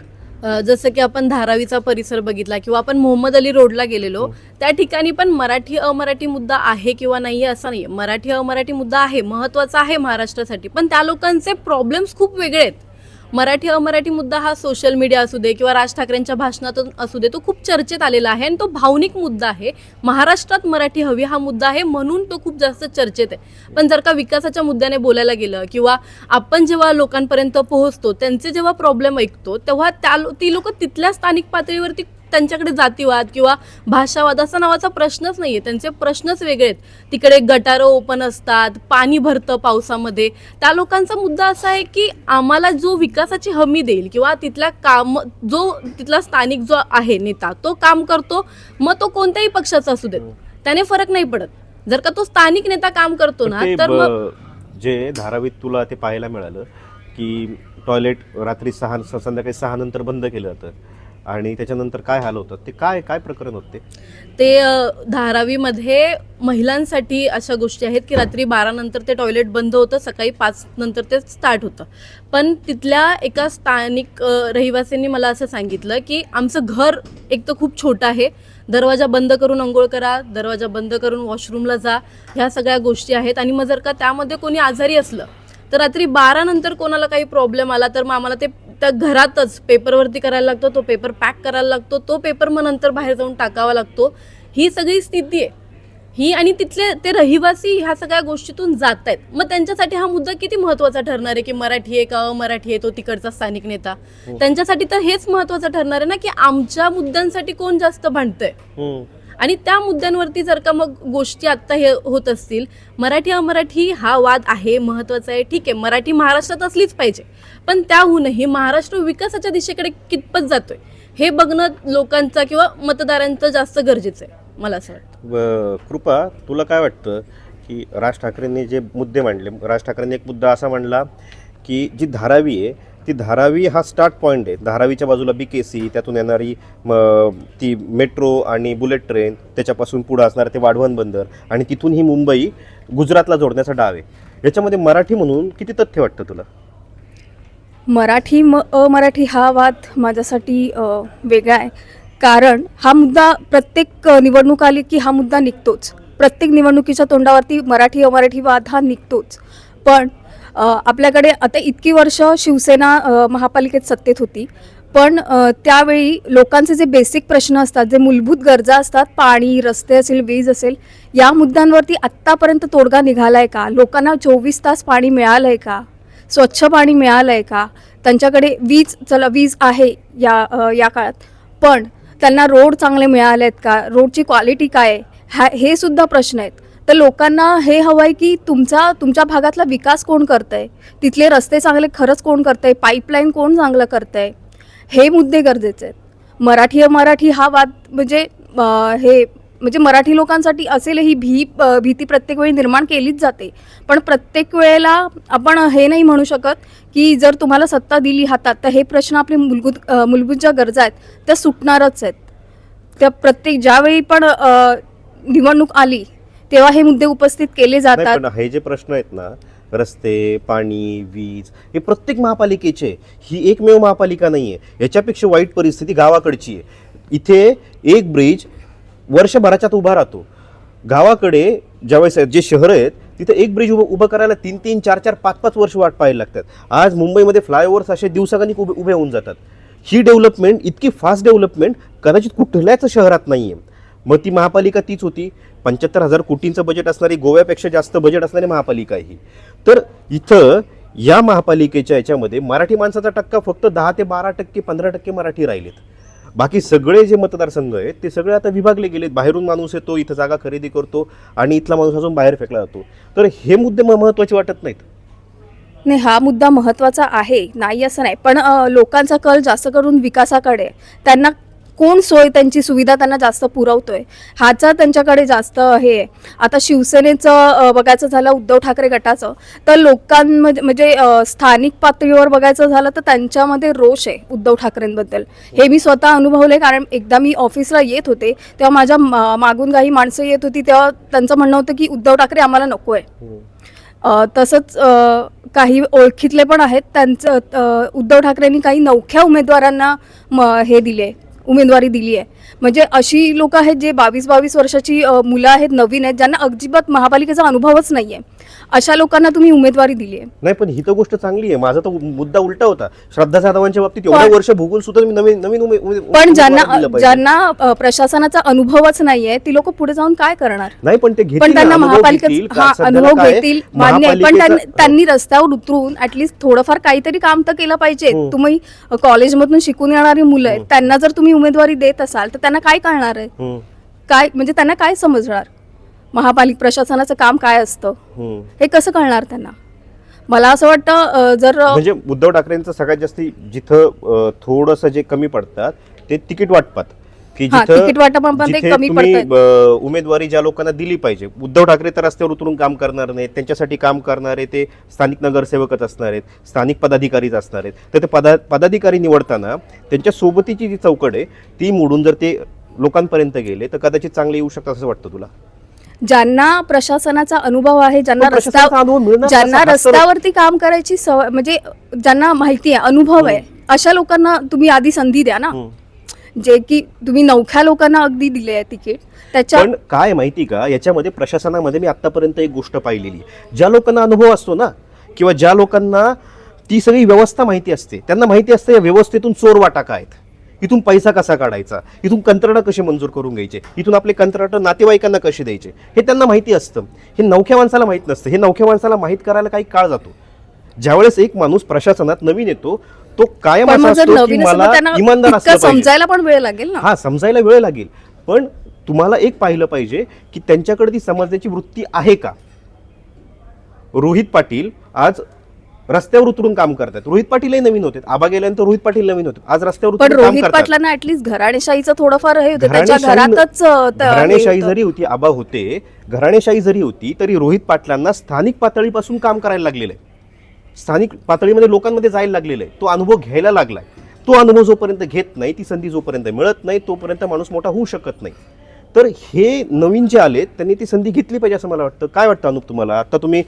जसं की आपण धारावीचा परिसर बघितला किंवा आपण मोहम्मद अली रोडला गेलेलो, त्या ठिकाणी पण मराठी अमराठी मुद्दा आहे किंवा नाही असं नाही. मराठी अमराठी मुद्दा आहे, महत्त्वाचा आहे महाराष्ट्रासाठी, पण त्या लोकांचे प्रॉब्लेम्स खूप वेगळे आहेत. मराठी अमराठी मुद्दा हा सोशल मीडिया असू दे किंवा राज ठाकरेंच्या भाषणातून असू दे, तो खूप चर्चेत आलेला आहे आणि तो भावनिक मुद्दा आहे. महाराष्ट्रात मराठी हवी हा मुद्दा आहे म्हणून तो खूप जास्त चर्चेत आहे. पण जर का विकासाच्या मुद्द्याने बोलायला गेलं किंवा आपण जेव्हा लोकांपर्यंत पोहोचतो, त्यांचे जेव्हा प्रॉब्लेम ऐकतो, तेव्हा ती लोक तिथल्या स्थानिक पातळीवरती त्यांच्याकडे जातीवाद किंवा भाषावाद असा नावाचा प्रश्नच नाहीये, त्यांचे प्रश्नच वेगळे आहेत. तिकडे गटारं ओपन असतात, पाणी भरतं पावसामध्ये. त्या लोकांचा मुद्दा असा आहे की आम्हाला जो विकासाची हमी देईल किंवा तिथला स्थानिक जो आहे नेता तो काम करतो, मग तो कोणत्याही पक्षाचा असू देत, त्याने फरक नाही पडत. जर का तो स्थानिक नेता काम करतो ना, तर मग जे धारावीत तुला ते पाहायला मिळालं की टॉयलेट रात्री संध्याकाळी 6 नंतर बंद केलं जातं आणि त्याच्यानंतर काय हाल होतात, ते काय प्रकरण होते ते धारावीमध्ये महिलांसाठी अशा गोष्टी आहेत की रात्री 12 नंतर ते टॉयलेट बंद होतं, सकाळी 5 नंतर ते स्टार्ट होतं. पण तिथल्या एका स्थानिक रहिवासींनी मला असं सांगितलं की आमचं घर एक तर खूप छोटं आहे, दरवाजा बंद करून अंघोळ करा, दरवाजा बंद करून वॉशरूमला जा, ह्या सगळ्या गोष्टी आहेत. आणि मग जर का त्यामध्ये कोणी आजारी असलं तर रात्री 12 नंतर कोणाला काही प्रॉब्लेम आला तर मग आम्हाला ते त्या घरातच पेपरवरती करायला लागतो, तो पेपर पॅक करायला लागतो, तो पेपर मग नंतर बाहेर जाऊन टाकावा लागतो. ही सगळी स्थिती आहे ही. आणि तिथले ते रहिवासी ह्या सगळ्या गोष्टीतून जात आहेत. मग त्यांच्यासाठी हा मुद्दा किती महत्त्वाचा ठरणार आहे की मराठी आहे का अमराठी आहे तो तिकडचा स्थानिक नेता. त्यांच्यासाठी तर हेच महत्त्वाचं ठरणार आहे ना की आमच्या मुद्द्यांसाठी कोण जास्त भांडतंय. आणि त्या मुद्द्यांवरती जर का मग गोष्टी आत्ता हे होत असतील, मराठी अमराठी हा वाद आहे, महत्त्वाचा आहे, ठीक आहे, मराठी महाराष्ट्रात असलीच पाहिजे, पण त्याहूनही महाराष्ट्र विकासाच्या दिशेकडे कितपत जातोय हे बघणं लोकांचा किंवा मतदारांचं जास्त गरजेचं आहे, मला असं वाटतं. कृपा, तुला काय वाटतं की राज ठाकरेंनी जे मुद्दे मांडले, राज ठाकरेंनी एक मुद्दा असा मांडला की जी धारावी आहे ती धारावी हा स्टार्ट पॉईंट आहे, धारावीच्या बाजूला BKC, त्यातून येणारी ती मेट्रो आणि बुलेट ट्रेन, त्याच्यापासून पुढं असणारं ते वाढवण बंदर आणि तिथून ही मुंबई गुजरातला जोडण्याचा डाव आहे. याच्यामध्ये मराठी म्हणून किती तथ्य वाटतं तुला? मराठी अमराठी हा वाद माझ्यासाठी वेगळा आहे, कारण हा मुद्दा प्रत्येक निवडणूक आली की हा मुद्दा निघतोच. प्रत्येक निवडणुकीच्या तोंडावरती मराठी अमराठी वाद हा निघतोच. पण आपल्याकडे आता इतकी वर्ष शिवसेना महापालिकेत सत्तेत होती, पण त्यावेळी लोकांचे जे बेसिक प्रश्न असतात, जे मूलभूत गरजा असतात, पाणी, रस्ते असेल, वीज असेल, या मुद्द्यांवरती आत्तापर्यंत तोडगा निघाला आहे का? लोकांना 24 तास पाणी मिळालं आहे का? स्वच्छ पाणी मिळालं आहे का? त्यांच्याकडे वीज आहे या काळात, पण त्यांना रोड चांगले मिळाले आहेत का? रोडची क्वालिटी काय आहे? हे सुद्धा प्रश्न आहेत. तर लोकांना हे हवं आहे की तुमच्या भागातला विकास कोण करतंय, तिथले रस्ते चांगले खरंच कोण करतंय, पाईपलाईन कोण चांगलं करतंय, हे मुद्दे गरजेचे आहेत. मराठी अमराठी हा वाद म्हणजे मराठी लोकांसाठी असेल ही भीती प्रत्येक वेळी निर्माण केलीच जाते. पण प्रत्येक वेळेला आपण हे नाही म्हणू शकत की जर तुम्हाला सत्ता दिली हातात तर हे प्रश्न आपले मूलभूत ज्या गरजा आहेत त्या सुटणारच आहेत. त्या ज्यावेळी पण निवडणूक आली तेव्हा हे मुद्दे उपस्थित केले जातात. पण हे जे प्रश्न आहेत ना, रस्ते, पाणी, वीज, हे प्रत्येक महापालिकेचे, ही एकमेव महापालिका नाही आहे. याच्यापेक्षा वाईट परिस्थिती गावाकडची आहे. इथे एक ब्रिज वर्षभराच्यात उभा राहतो. गावाकडे ज्यावेळेस जे शहरं आहेत तिथे एक ब्रिज उभं करायला 3-3, 4-4, 5-5 वर्ष वाट पाहायला लागतात. आज मुंबईमध्ये फ्लायओव्हर्स असे दिवसागणिक उभे होऊन जातात. ही डेव्हलपमेंट, इतकी फास्ट डेव्हलपमेंट कदाचित कुठल्याच शहरात नाही आहे. मग ती महापालिका तीच होती. 75,000 कोटींचं बजेट असणारी, गोव्यापेक्षा जास्त बजेट असणारी महापालिका आहे ही. तर इथं या महापालिकेच्या याच्यामध्ये मराठी माणसाचा टक्का फक्त 10 ते 12%, 15% मराठी राहिलेत. बाकी सगळे जे मतदारसंघ आहेत ते सगळे आता विभागले गेलेत. बाहेरून माणूस येतो, इथं जागा खरेदी करतो आणि इथला माणूस अजून बाहेर फेकला जातो. तर हे मुद्दे महत्त्वाचे वाटत नाहीत? नाही, हा मुद्दा महत्त्वाचा आहे, नाही असं नाही, पण लोकांचा कल जास्त करून विकासाकडे, त्यांना कोण सोय, त्यांची सुविधा त्यांना जास्त पुरवतोय ह्याचा त्यांच्याकडे जास्त हे आहे. आता शिवसेनेचं बघायचं झालं, उद्धव ठाकरे गटाचं, तर लोकांमध्ये म्हणजे स्थानिक पातळीवर बघायचं झालं तर त्यांच्यामध्ये रोष आहे उद्धव ठाकरेंबद्दल. हे मी स्वतः अनुभवले, कारण एकदा मी ऑफिसला येत होते तेव्हा माझ्या मागून काही माणसं येत होती, तेव्हा त्यांचं म्हणणं होतं की उद्धव ठाकरे आम्हाला नको आहे. तसंच काही ओळखीतले पण आहेत, त्यांचं उद्धव ठाकरेंनी काही नवख्या उमेदवारांना उमेदवारी दिली आहे. म्हणजे अशी लोक आहेत जे 22 वर्षाची मुलं आहेत, नवीन आहेत, ज्यांना अजिबात महापालिकेचा अनुभवच नाही आहे. अशा लोकांना तुम्ही उमेदवारी दिली आहे. नाही, पण ही तर गोष्ट चांगली आहे. माझा तो मुद्दा उलटा होता. श्रद्धा जाधवांच्या बाबतीत एवढं वर्ष भोगून सुद्धा मी नवीन नवीन पण ज्यांना प्रशासनाचा अनुभवच नाहीये ती लोक पुढे जाऊन काय करणार? नाही, पण ते घेतील पण त्यांना ना, अनुभव घेतील. महापालिकेचा सध्याला अनुभव काय, घेतील मान्य आहे, पण महापालिकेचा- त्यांनी रस्त्यावर उतरून ऍटलीस्ट थोडंफार काहीतरी काम तर केलं पाहिजे. तुम्ही कॉलेजमधून शिकून येणारी मुलं आहेत, त्यांना जर तुम्ही उमेदवारी देत असाल तर त्यांना काय कळणार आहे? काय म्हणजे त्यांना काय समजणार महापालिका प्रशासनाचं काम काय असतं हे कसं कळणार त्यांना? मला असं वाटतं जर म्हणजे उद्धव ठाकरेंचं सगळ्यात जास्त जिथं थोडंसं जे कमी पडतात ते तिकीट वाटपात, की तिकीट वाटपामध्ये जिथे कमी तुम्ही पडतात. उमेदवारी ज्या लोकांना दिली पाहिजे. उद्धव ठाकरे तर रस्त्यावर उतरून काम करणार नाहीत. त्यांच्यासाठी काम करणारे ते स्थानिक नगरसेवकच असणार आहेत, स्थानिक पदाधिकारीच असणार आहेत. तर ते पदाधिकारी निवडताना त्यांच्या सोबतीची जी चौकट आहे ती मोडून जर ते लोकांपर्यंत गेले तर कदाचित चांगले येऊ शकतात असं वाटतं तुला? ज्यांना प्रशासनाचा अनुभव आहे, ज्यांना पण प्रशासनाचा अनुभव मिळणार ज्यांना कसा? रस्त्यावरती काम करायची सवय म्हणजे ज्यांना माहिती आहे, अनुभव आहे, अशा लोकांना तुम्ही आधी संधी द्या ना. जे की तुम्ही नवख्या लोकांना अगदी दिले आहे तिकीट. त्याच्या पण काय माहिती का, याच्यामध्ये प्रशासनामध्ये मी आतापर्यंत एक गोष्ट पाहिलेली, ज्या लोकांना अनुभव असतो ना, किंवा ज्या लोकांना ती सगळी व्यवस्था माहिती असते, त्यांना माहिती असते या व्यवस्थेतून चोर वाटा काय आहेत, इथून पैसा कसा काढायचा, इथून कंत्राटं कशी मंजूर करून घ्यायचे, इथून आपले कंत्राटं नातेवाईकांना कसे द्यायचे, हे त्यांना माहिती असतं. हे नवख्या माणसाला माहीत नसतं. हे नवख्या माणसाला माहीत करायला काही काळ जातो. ज्यावेळेस एक माणूस प्रशासनात नवीन येतो तो कायम पण असा मग जर असतो की नवीन असेल तर मला त्यांना इमानदार इतकं असलं पाहिजे. समजायला पण वेळ लागेल ना. हा, समजायला वेळ लागेल. पण तुम्हाला एक पाहिलं पाहिजे की त्यांच्याकडे ती समजण्याची वृत्ती आहे का. रोहित पाटील आज रस्त्यावर उतरून काम करतात. रोहित पाटीलही नवीन होते. आबा गेल्यानंतर रोहित पाटील नवीन होते. आज रस्त्यावर पण उतरून काम रोहित करतात. पाटलांना ऍटलीस्ट घराणेशाहीचं थोडंफार हे होतं. त्याच्या घराणेशाही घरातच घराणेशाही जरी होती, आबा होते, घराणेशाही जरी होती तरी रोहित पाटलांना स्थानिक पातळीपासून काम करायला लागलेलं आहे. स्थानिक पातळीमध्ये लोकांमध्ये जायला लागलेलं आहे. तो अनुभव घ्यायला लागलाय. तो अनुभव जोपर्यंत घेत नाही, ती संधी जोपर्यंत मिळत नाही, तोपर्यंत माणूस मोठा होऊ शकत नाही. तर हे नवीन जे आलेत त्यांनी ती संधी घेतली पाहिजे असं मला वाटतं. काय वाटतं अनुप तुम्हाला? आता तुम्ही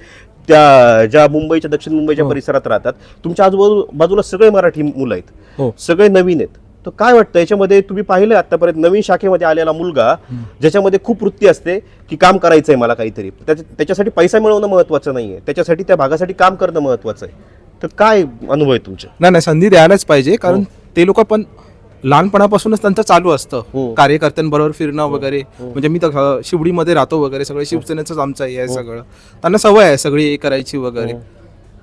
त्या ज्या मुंबईच्या दक्षिण मुंबईच्या परिसरात राहतात, तुमच्या आजूबाजूला सगळे मराठी मुलं आहेत, सगळे नवीन आहेत. तर काय वाटतं याच्यामध्ये, तुम्ही पाहिलं आतापर्यंत नवीन शाखेमध्ये आलेला मुलगा ज्याच्यामध्ये खूप वृत्ती असते की काम करायचंय मला काहीतरी, त्याच्यासाठी पैसा मिळवणं महत्वाचं नाहीये, त्याच्यासाठी त्या भागासाठी काम करणं महत्वाचं आहे. तर काय अनुभव आहे तुमचे? नाही, संधी द्यायलाच पाहिजे. कारण ते लोक पण लहानपणापासूनच त्यांचं चालू असतं कार्यकर्त्यांबरोबर फिरणं वगैरे. म्हणजे मी तर शिवडीमध्ये राहतो वगैरे, सगळं शिवसेनेचंच आमचं आहे सगळं. त्यांना सवय आहे सगळी करायची वगैरे.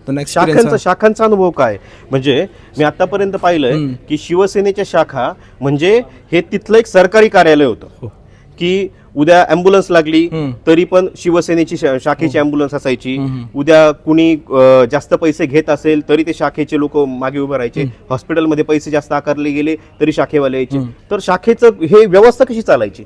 शाखांचा अनुभव काय? म्हणजे मी आतापर्यंत पाहिलंय की शिवसेनेच्या शाखा म्हणजे हे तिथलं एक सरकारी कार्यालय होतं की उद्या अँब्युलन्स लागली तरी पण शिवसेनेची शाखेची अँब्युलन्स असायची. उद्या कुणी जास्त पैसे घेत असेल तरी ते शाखेचे लोक मागे उभे राहायचे. हॉस्पिटलमध्ये पैसे जास्त आकारले गेले तरी शाखेवाले यायचे. तर शाखेचं हे व्यवस्था कशी चालायची?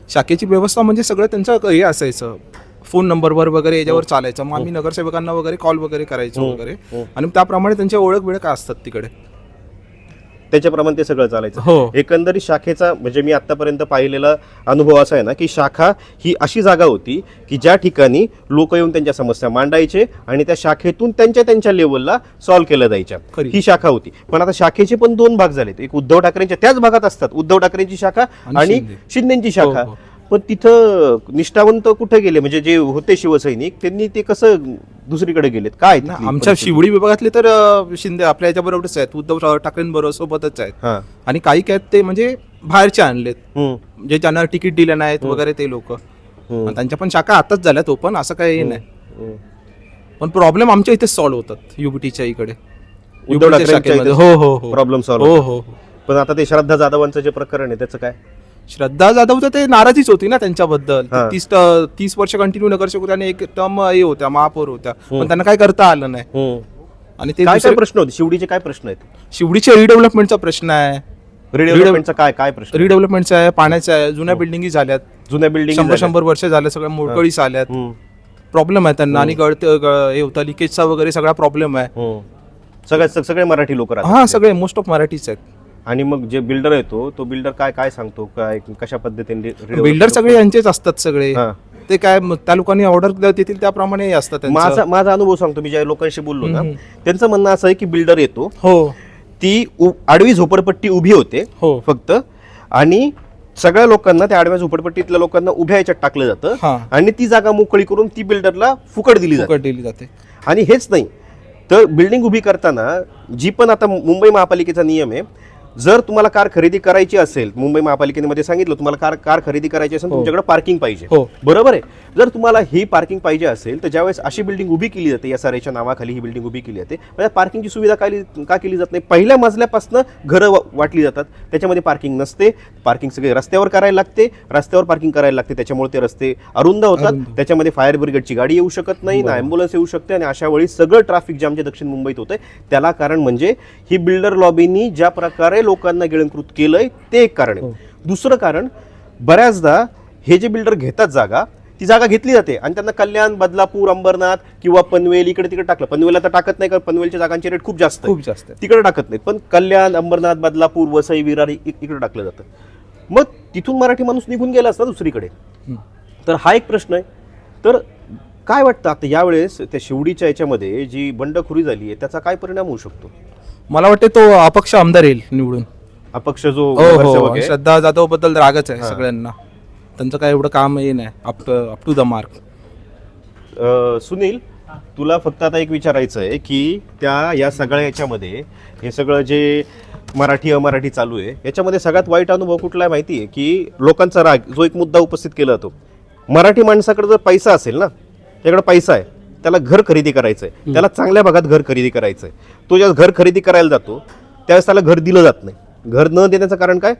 शाखेची व्यवस्था म्हणजे सगळं त्यांचं हे असायचं, फोन नंबरवर वगैरे याच्यावर चालायचं. मग आम्ही नगरसेवकांना वगैरे कॉल वगैरे करायचो वगैरे, आणि त्याप्रमाणे त्यांच्या ओळख बिळख असतात तिकडे, त्याच्याप्रमाणे ते सगळं चालायचं. हो. एकंदरीत शाखेचा म्हणजे मी आतापर्यंत पाहिलेला अनुभव असा आहे ना की शाखा ही अशी जागा होती की ज्या ठिकाणी लोक येऊन त्यांच्या समस्या मांडायचे आणि त्या शाखेतून त्यांच्या लेवलला सॉल्व्ह केल्या जायच्या. ही शाखा होती. पण आता शाखेचे पण दोन भाग झालेत. एक उद्धव ठाकरेंच्या त्याच भागात असतात, उद्धव ठाकरेंची शाखा आणि शिंदेची शाखा. पण तिथं निष्ठावंत कुठे गेले? म्हणजे जे होते शिवसैनिक त्यांनी ते कसं दुसरीकडे गेलेत? काय आमच्या शिवडी विभागातले तर शिंदे आपल्या याच्याबरोबरच आहेत, उद्धव ठाकरेंबरोबर सोबतच आहेत. आणि काही काय ते म्हणजे बाहेरचे आणलेत, जे ज्यांना तिकीट दिले नाहीत वगैरे ते लोक. त्यांच्या पण शाखा आताच झाल्यात ओपन, असं काही नाही. पण प्रॉब्लेम आमच्या इथे सॉल्व्ह होतात युबीटीच्या इकडे. उद्धव ठाकरेंच्या हो प्रॉब्लेम सॉल्व्ह हो. पण आता ते श्रद्धा जाधवांचं जे प्रकरण आहे त्याचं काय? श्रद्धा जाधव तर ते नाराजीच होती ना त्यांच्याबद्दल. 30 वर्ष कंटिन्यू नगरसेवक आणि एक टर्म हे होत्या, महापौर होत्या, पण त्यांना काय करता आलं नाही. आणि ते काय प्रश्न होते? शिवडीचे काय प्रश्न आहेत? शिवडीचे रिडेव्हलपमेंटचा प्रश्न आहे. रिडेव्हलपमेंटचा काय प्रश्न? रिडेव्हलपमेंटचा आहे, पाण्याचा आहे. जुन्या बिल्डिंगी झाल्यात, जुन्या बिल्डिंग 100 वर्ष झाल्या, सगळ्या मोडकळीस आल्यात. प्रॉब्लेम आहे त्यांना. आणि हे होतं लिकेजचा वगैरे सगळा प्रॉब्लेम आहे. सगळे मराठी लोक राहतात. हा, सगळे मोस्ट ऑफ मराठीच आहेत. आणि मग जे बिल्डर येतो तो बिल्डर काय सांगतो, काय कशा पद्धतीने? बिल्डर सगळे यांचेच असतात सगळे. ते काय त्या लोकांनी ऑर्डर देतील त्याप्रमाणे असतात. माझा अनुभव सांगतो. मी ज्या लोकांशी बोललो ना त्यांचं म्हणणं असं आहे की बिल्डर येतो, हो, ती आडवी झोपडपट्टी उभी होते फक्त, आणि सगळ्या लोकांना, त्या आडव्या झोपडपट्टीतल्या लोकांना उभ्या याच्यात टाकलं जातं हा. आणि ती जागा मोकळी करून ती बिल्डरला फुकट दिली जाते. फुकट दिली जाते. आणि हेच नाही तर बिल्डिंग उभी करताना जी पण आता मुंबई महापालिकेचा नियम आहे, जर तुम्हाला कार खरेदी करायची असेल, मुंबई महापालिकेमध्ये सांगितलं तुम्हाला कार खरेदी करायची असेल, तुमच्याकडे पार्किंग पाहिजे. हो. बरोबर आहे. जर तुम्हाला ही पार्किंग पाहिजे असेल तर ज्यावेळेस अशी बिल्डिंग उभी केली जाते, SRAच्या नावाखाली ही बिल्डिंग उभी केली जाते, म्हणजे पार्किंगची सुविधा का केली जात नाही? पहिल्या मजल्यापासून घरं वाटली जातात, त्याच्यामध्ये पार्किंग नसते. पार्किंग सगळे रस्त्यावर करायला लागते, रस्त्यावर पार्किंग करायला लागते, त्याच्यामुळे ते रस्ते अरुंद होतात. त्याच्यामध्ये फायर ब्रिगेडची गाडी येऊ शकत नाही, ना ॲम्ब्युलन्स येऊ शकते, आणि अशा वेळी सगळं ट्रॅफिक जाम जे दक्षिण मुंबईत होतंय त्याला कारण म्हणजे ही बिल्डर लॉबीनी ज्या प्रकारे लोकांना गिळंकृत केलंय ते एक कारण आहे. दुसरं कारण, बऱ्याचदा हे जे बिल्डर घेतात जागा, ती जागा घेतली जाते आणि त्यांना कल्याण, बदलापूर, अंबरनाथ किंवा पनवेल इकडे तिकडे टाकलं. पनवेलला तर टाकत नाही, कारण पनवेलच्या जागांचे रेट खूप जास्त आहे. तिकडे टाकत नाहीत, पण कल्याण, अंबरनाथ, बदलापूर, वसई, विरार इकडे टाकलं जातं. मग तिथून मराठी माणूस निघून गेला असता दुसरीकडे. तर हा एक प्रश्न आहे. तर काय वाटतं आता यावेळेस त्या शिवडीच्या याच्यामध्ये जी बंडखोरी झाली आहे त्याचा काय परिणाम होऊ शकतो? मला वाटते तो अपक्ष आमदार येईल निवडून. अपक्ष जो हो, नगरसेवक आहे, श्रद्धा जाधव बद्दल रागच आहे सगळ्यांना. त्यांचं काय एवढं काम हे नाही, up to the mark. Sunil, तुला फक्त आता एक विचारायचं आहे की या सगळ्या याच्यामध्ये हे सगळं जे मराठी अमराठी चालू आहे याच्यामध्ये सगळ्यात वाईट अनुभव कुठला आहे माहिती आहे? की लोकांचा राग, जो एक मुद्दा उपस्थित केला जातो, मराठी माणसाकडे जर पैसा असेल ना, त्याकडे पैसा आहे, त्याला घर खरेदी करायचं आहे, त्याला चांगल्या भागात घर खरेदी करायचं आहे, तो ज्या घर खरेदी करायला जातो त्यावेळेस त्याला घर दिलं जात नाही. घर न देण्याचं कारण काय?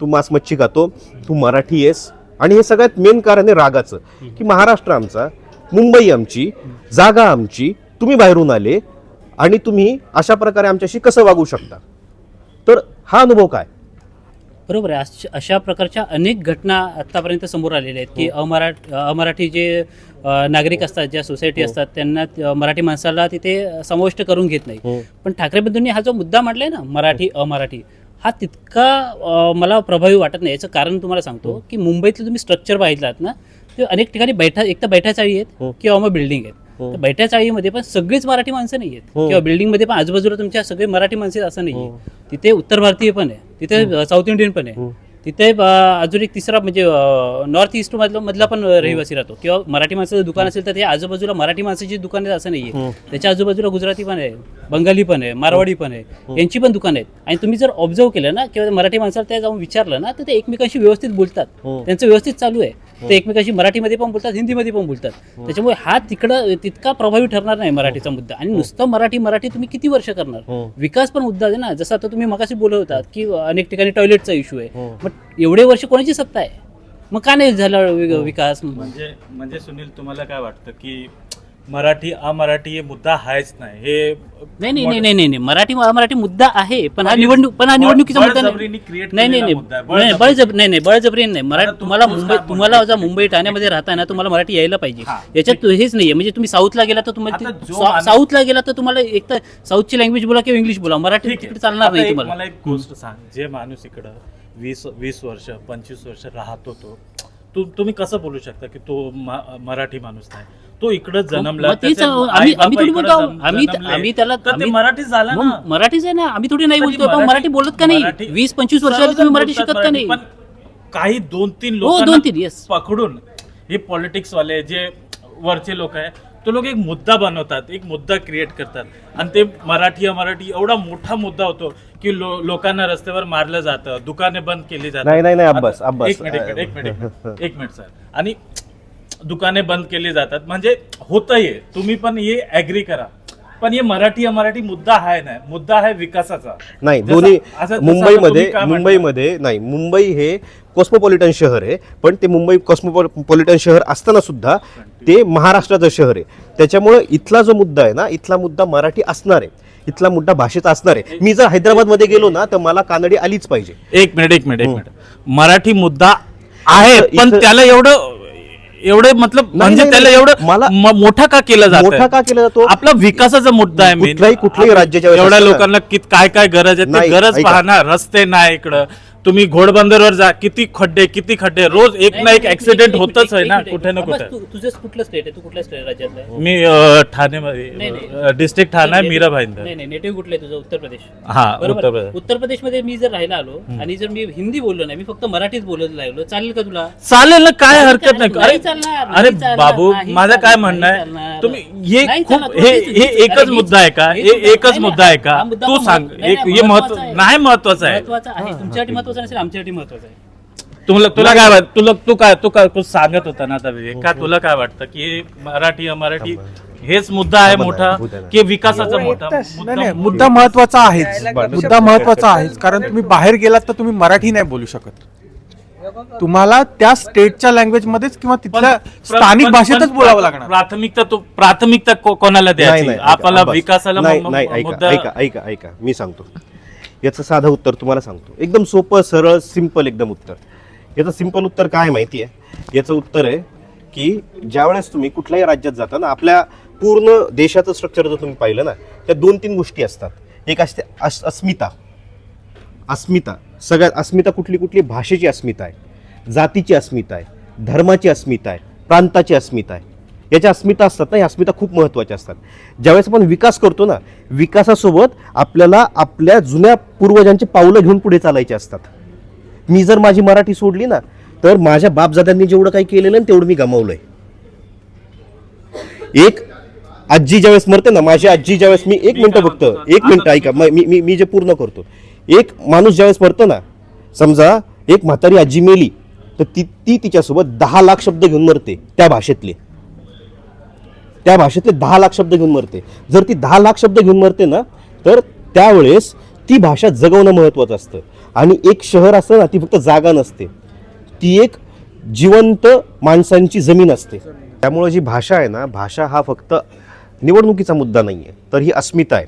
तू मांस मच्छी खातो, तू मराठी आहेस. आणि हे सगळ्यात मेन कारण आहे रागाचं, की महाराष्ट्र आमचा, मुंबई आमची, जागा आमची, तुम्ही बाहेरून आले आणि तुम्ही अशा प्रकारे आमच्याशी कसं वागू शकता? तर हा अनुभव काय? बरोबर आहे. अशा प्रकारच्या अनेक घटना आतापर्यंत समोर आलेल्या आहेत की अमराठी जे नागरिक असतात, ज्या सोसायटी असतात, त्यांना मराठी माणसाला तिथे समाविष्ट करून घेत नाही. पण ठाकरे बंधूंनी हा जो मुद्दा मांडलाय ना, मराठी अमराठी, हा तितका मला प्रभावी वाटत नाही. याचं कारण तुम्हाला सांगतो की मुंबईतलं तुम्ही स्ट्रक्चर पाहिलात ना, ते अनेक ठिकाणी एक तर बैठा चाळी आहेत किंवा मग बिल्डिंग आहेत. तर बैठ्या चाळीमध्ये पण सगळीच मराठी माणसं नाही आहेत, किंवा बिल्डिंगमध्ये पण आजूबाजूला तुमच्या सगळे मराठी माणसं असं नाही आहे. तिथे उत्तर भारतीय पण आहे, तिथे साऊथ इंडियन पण आहे, तिथे अजून एक तिसरा म्हणजे नॉर्थ ईस्ट मधला पण रहिवासी राहतो. किंवा मराठी माणसाचं दुकान असेल तर ते आजूबाजूला मराठी माणसाची दुकान आहेत असं नाही आहे. त्याच्या आजूबाजूला गुजराती पण आहे, बंगाली पण आहे, मारवाडी पण आहे, यांची पण दुकानं आहेत. आणि तुम्ही जर ऑब्झर्व केलं ना, किंवा मराठी माणसाला त्या जाऊन विचारलं ना, तर ते एकमेकांशी व्यवस्थित बोलतात, त्यांचं व्यवस्थित चालू आहे. ते एकमेकांशी मराठीमध्ये पण बोलतात, हिंदीमध्ये पण बोलतात. त्याच्यामुळे हा तितका प्रभावी ठरणार नाही मराठीचा मुद्दा. आणि नुसतं मराठी तुम्ही किती वर्ष करणार? विकास पण मुद्दा आहे ना. जसं आता तुम्ही मगाशी बोलत होतात की अनेक ठिकाणी टॉयलेटचा इश्यू आहे. मग एवढे वर्ष कोणाची सत्ता आहे, मग का नाही झाला विकास? म्हणजे सुनील, तुम्हाला काय वाटतं की मराठी अमराठी हे मुद्दा आहेच नाही? हे नाही, मराठी अमराठी मुद्दा आहे, पण हा निवडणुकीचा मुद्दा नाही. बळजबरी नाही. तुम्हाला जर मुंबई ठाण्यामध्ये राहताय ना, तुम्हाला मराठी यायला पाहिजे. याच्यात हेच नाहीये. म्हणजे तुम्ही साऊथला गेला तर तुम्हाला एक तर साऊथची लँग्वेज बोला किंवा इंग्लिश बोला, मराठी तिकडे चालणार नाही तुम्हाला. मला एक गोष्ट सांग, जे माणूस इकडं 20 वर्ष 25 वर्ष राहतो, तुम्ही कसं बोलू शकता की तो मराठी माणूस नाही? तो इकडे जन्मला, आम्ही थोडी बोलतो, आम्ही त्याला मराठी झाला ना, मराठीच आहे ना. आम्ही थोडी नाही बोलतो, पण मराठी बोलत का नाही? 20-25 वर्ष तुम्ही मराठी शिकत का नाही? काही 2-3 लोक पकडून हे पॉलिटिक्स वाले जे वरचे लोक आहे, तो लोक एक मुद्दा बनवतात, एक मुद्दा क्रिएट करतात, आणि ते मराठी अमराठी एवढा मोठा मुद्दा होतो की लोकांना रस्त्यावर मारलं जातं, दुकाने बंद केली जातात. नाही अब्बास, एक मिनिट सर. आणि दुकाने बंद केली जातात, म्हणजे होतंय. तुम्ही पण हे ऍग्री करा, पण हे मराठी अमराठी मुद्दा आहे नाही, मुद्दा आहे विकासाचा. नाही, दोन्ही मुंबईमध्ये नाही. मुंबई हे कॉस्मोपॉलिटन शहर आहे, पण ते मुंबई कॉस्मोपॉलिटन शहर असताना सुद्धा ते महाराष्ट्राचं शहर आहे. त्याच्यामुळे इथला जो मुद्दा आहे ना, इथला मुद्दा मराठी असणार आहे, इथला मुद्दा भाषेचा असणार आहे. मी जर हैदराबादमध्ये गेलो ना, तर मला कानडी आलीच पाहिजे. एक मिनिट. मराठी मुद्दा आहे, पण त्याला एवढे मतलब म्हणजे त्याला एवढं मोठा का केला जातो? आपला विकासाचा मुद्दा आहे. कुठल्याही राज्याच्या एवढ्या लोकांना काय गरज आहे, ते गरज पाहणार. रस्ते नाही इकडं, तुम्ही घोडबंदरवर जा, किती खड्डे रोज एक ना एक ऍक्सिडेंट होतच आहे ना कुठे ना कुठे. तुझं कुठलं स्टेट आहे? तू कुठल्या स्टेट राज्यातला आहे? मी ठाण्यामध्ये डिस्ट्रिक्ट ठाणा मीरा भाईंदर. नाही नेटिव्ह कुठलं आहे तुझं? उत्तर प्रदेश. हा, बरोबर. उत्तर प्रदेश. उत्तर प्रदेशमध्ये मी जर राहायला आलो आणि जर मी हिंदी बोललो नाही, मी फक्त मराठीच बोलत लागलो, चालेल का तुला? चालेल ना, काय हरकत नाही. नाही चालणार, अरे नाही चालणार, बाबू, नाही माझं काय चालणार, म्हणणं नाही आहे, चालणार. तुम्ही हे नाही खूप चालणार, हे तुम्ही- एकच अरे मुद्दा आहे का? हेच मुद्दा एकच आहे. मुद्दा आहे का? हा मुद्दा तू सांग. नाही, हे महत्त्वाचा आहे. नाही महत्वाचं आहे. महत्वाचं आहे. तुमच्यासाठी महत्वाचं नसेल, आमच्यासाठी महत्वाचं आहे. तुला काय वाटतं? तू काय कुछ सांगत होता ना आता विवेक, का तुला काय वाटतं की मराठी अमराठी हेच मुद्दा आहे मोठा की विकासाचा मोठा नाही, मुद्दा महत्वाचा आहेच. मुद्दा महत्वाचा आहेच, कारण तुम्ही बाहेर गेलात तर तुम्ही मराठी नाही बोलू शकत. तुम्हाला त्या स्टेटच्या लँग्वेज मध्येच किंवा तिथल्या स्थानिक भाषेतच बोलावं लागणार. प्राथमिकता कोणाला नाही, द्यायची? नाही, आपल्याला ऐका, बस. विकासाला नाही, नाही, ऐका मी सांगतो. याचं साधं उत्तर तुम्हाला सांगतो, एकदम सोपं सरळ सिंपल एकदम उत्तर. याचं सिंपल उत्तर काय माहिती आहे? याचं उत्तर आहे की ज्यावेळेस तुम्ही कुठल्याही राज्यात जाता ना, आपल्या पूर्ण देशाचं स्ट्रक्चर जर तुम्ही पाहिलं ना, त्या 2-3 गोष्टी असतात. एक असते अस्मिता. सगळ्यात अस्मिता कुठली? भाषेची अस्मिता आहे, जातीची अस्मिता आहे, धर्माची अस्मिता आहे, प्रांताची अस्मिता आहे. याच्या अस्मिता असतात ना, या अस्मिता खूप महत्त्वाच्या असतात. ज्यावेळेस आपण विकास करतो ना, विकासासोबत आपल्याला आपल्या जुन्या पूर्वजांची पावलं घेऊन पुढे चालायची असतात. मी जर माझी मराठी सोडली ना, तर माझ्या बापजाद्यांनी जेवढं काही केलेलं ना, तेवढं मी गमावलंय. एक आजी ज्यावेळेस मरते ना, माझी आजी ज्यावेळेस, मी एक मिनिट ऐका, मी जे पूर्ण करतो. एक माणूस ज्यावेळेस मरतो ना, समजा एक म्हातारी आजी मेली, तर ती तिच्यासोबत 10 लाख शब्द घेऊन मरते. त्या भाषेतले 10 लाख शब्द घेऊन मरते. जर ती 10 लाख शब्द घेऊन मरते ना, तर त्यावेळेस ती भाषा जगवणं महत्त्वाचं असतं. आणि एक शहर असतं ना, ती फक्त जागा नसते, ती एक जिवंत माणसांची जमीन असते. त्यामुळे जी भाषा आहे ना, भाषा हा फक्त निवडणुकीचा मुद्दा नाही आहे, तर ही अस्मिता आहे,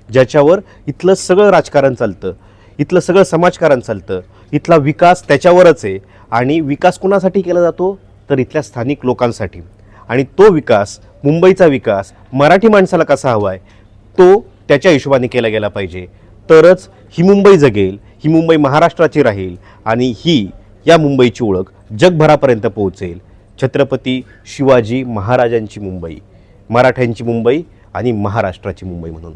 ज्याच्यावर इथलं सगळं राजकारण चालतं, इथलं सगळं समाजकारण चालतं, इथला विकास त्याच्यावरच आहे. आणि विकास कोणासाठी केला जातो? तर इथल्या स्थानिक लोकांसाठी. आणि तो विकास, मुंबईचा विकास मराठी माणसाला कसा हवा आहे, तो त्याच्या हिशोबाने केला गेला पाहिजे. तरच ही मुंबई जगेल, ही मुंबई महाराष्ट्राची राहील आणि या मुंबईची ओळख जगभरापर्यंत पोहोचेल. छत्रपती शिवाजी महाराजांची मुंबई, मराठ्यांची मुंबई आणि महाराष्ट्राची मुंबई म्हणून.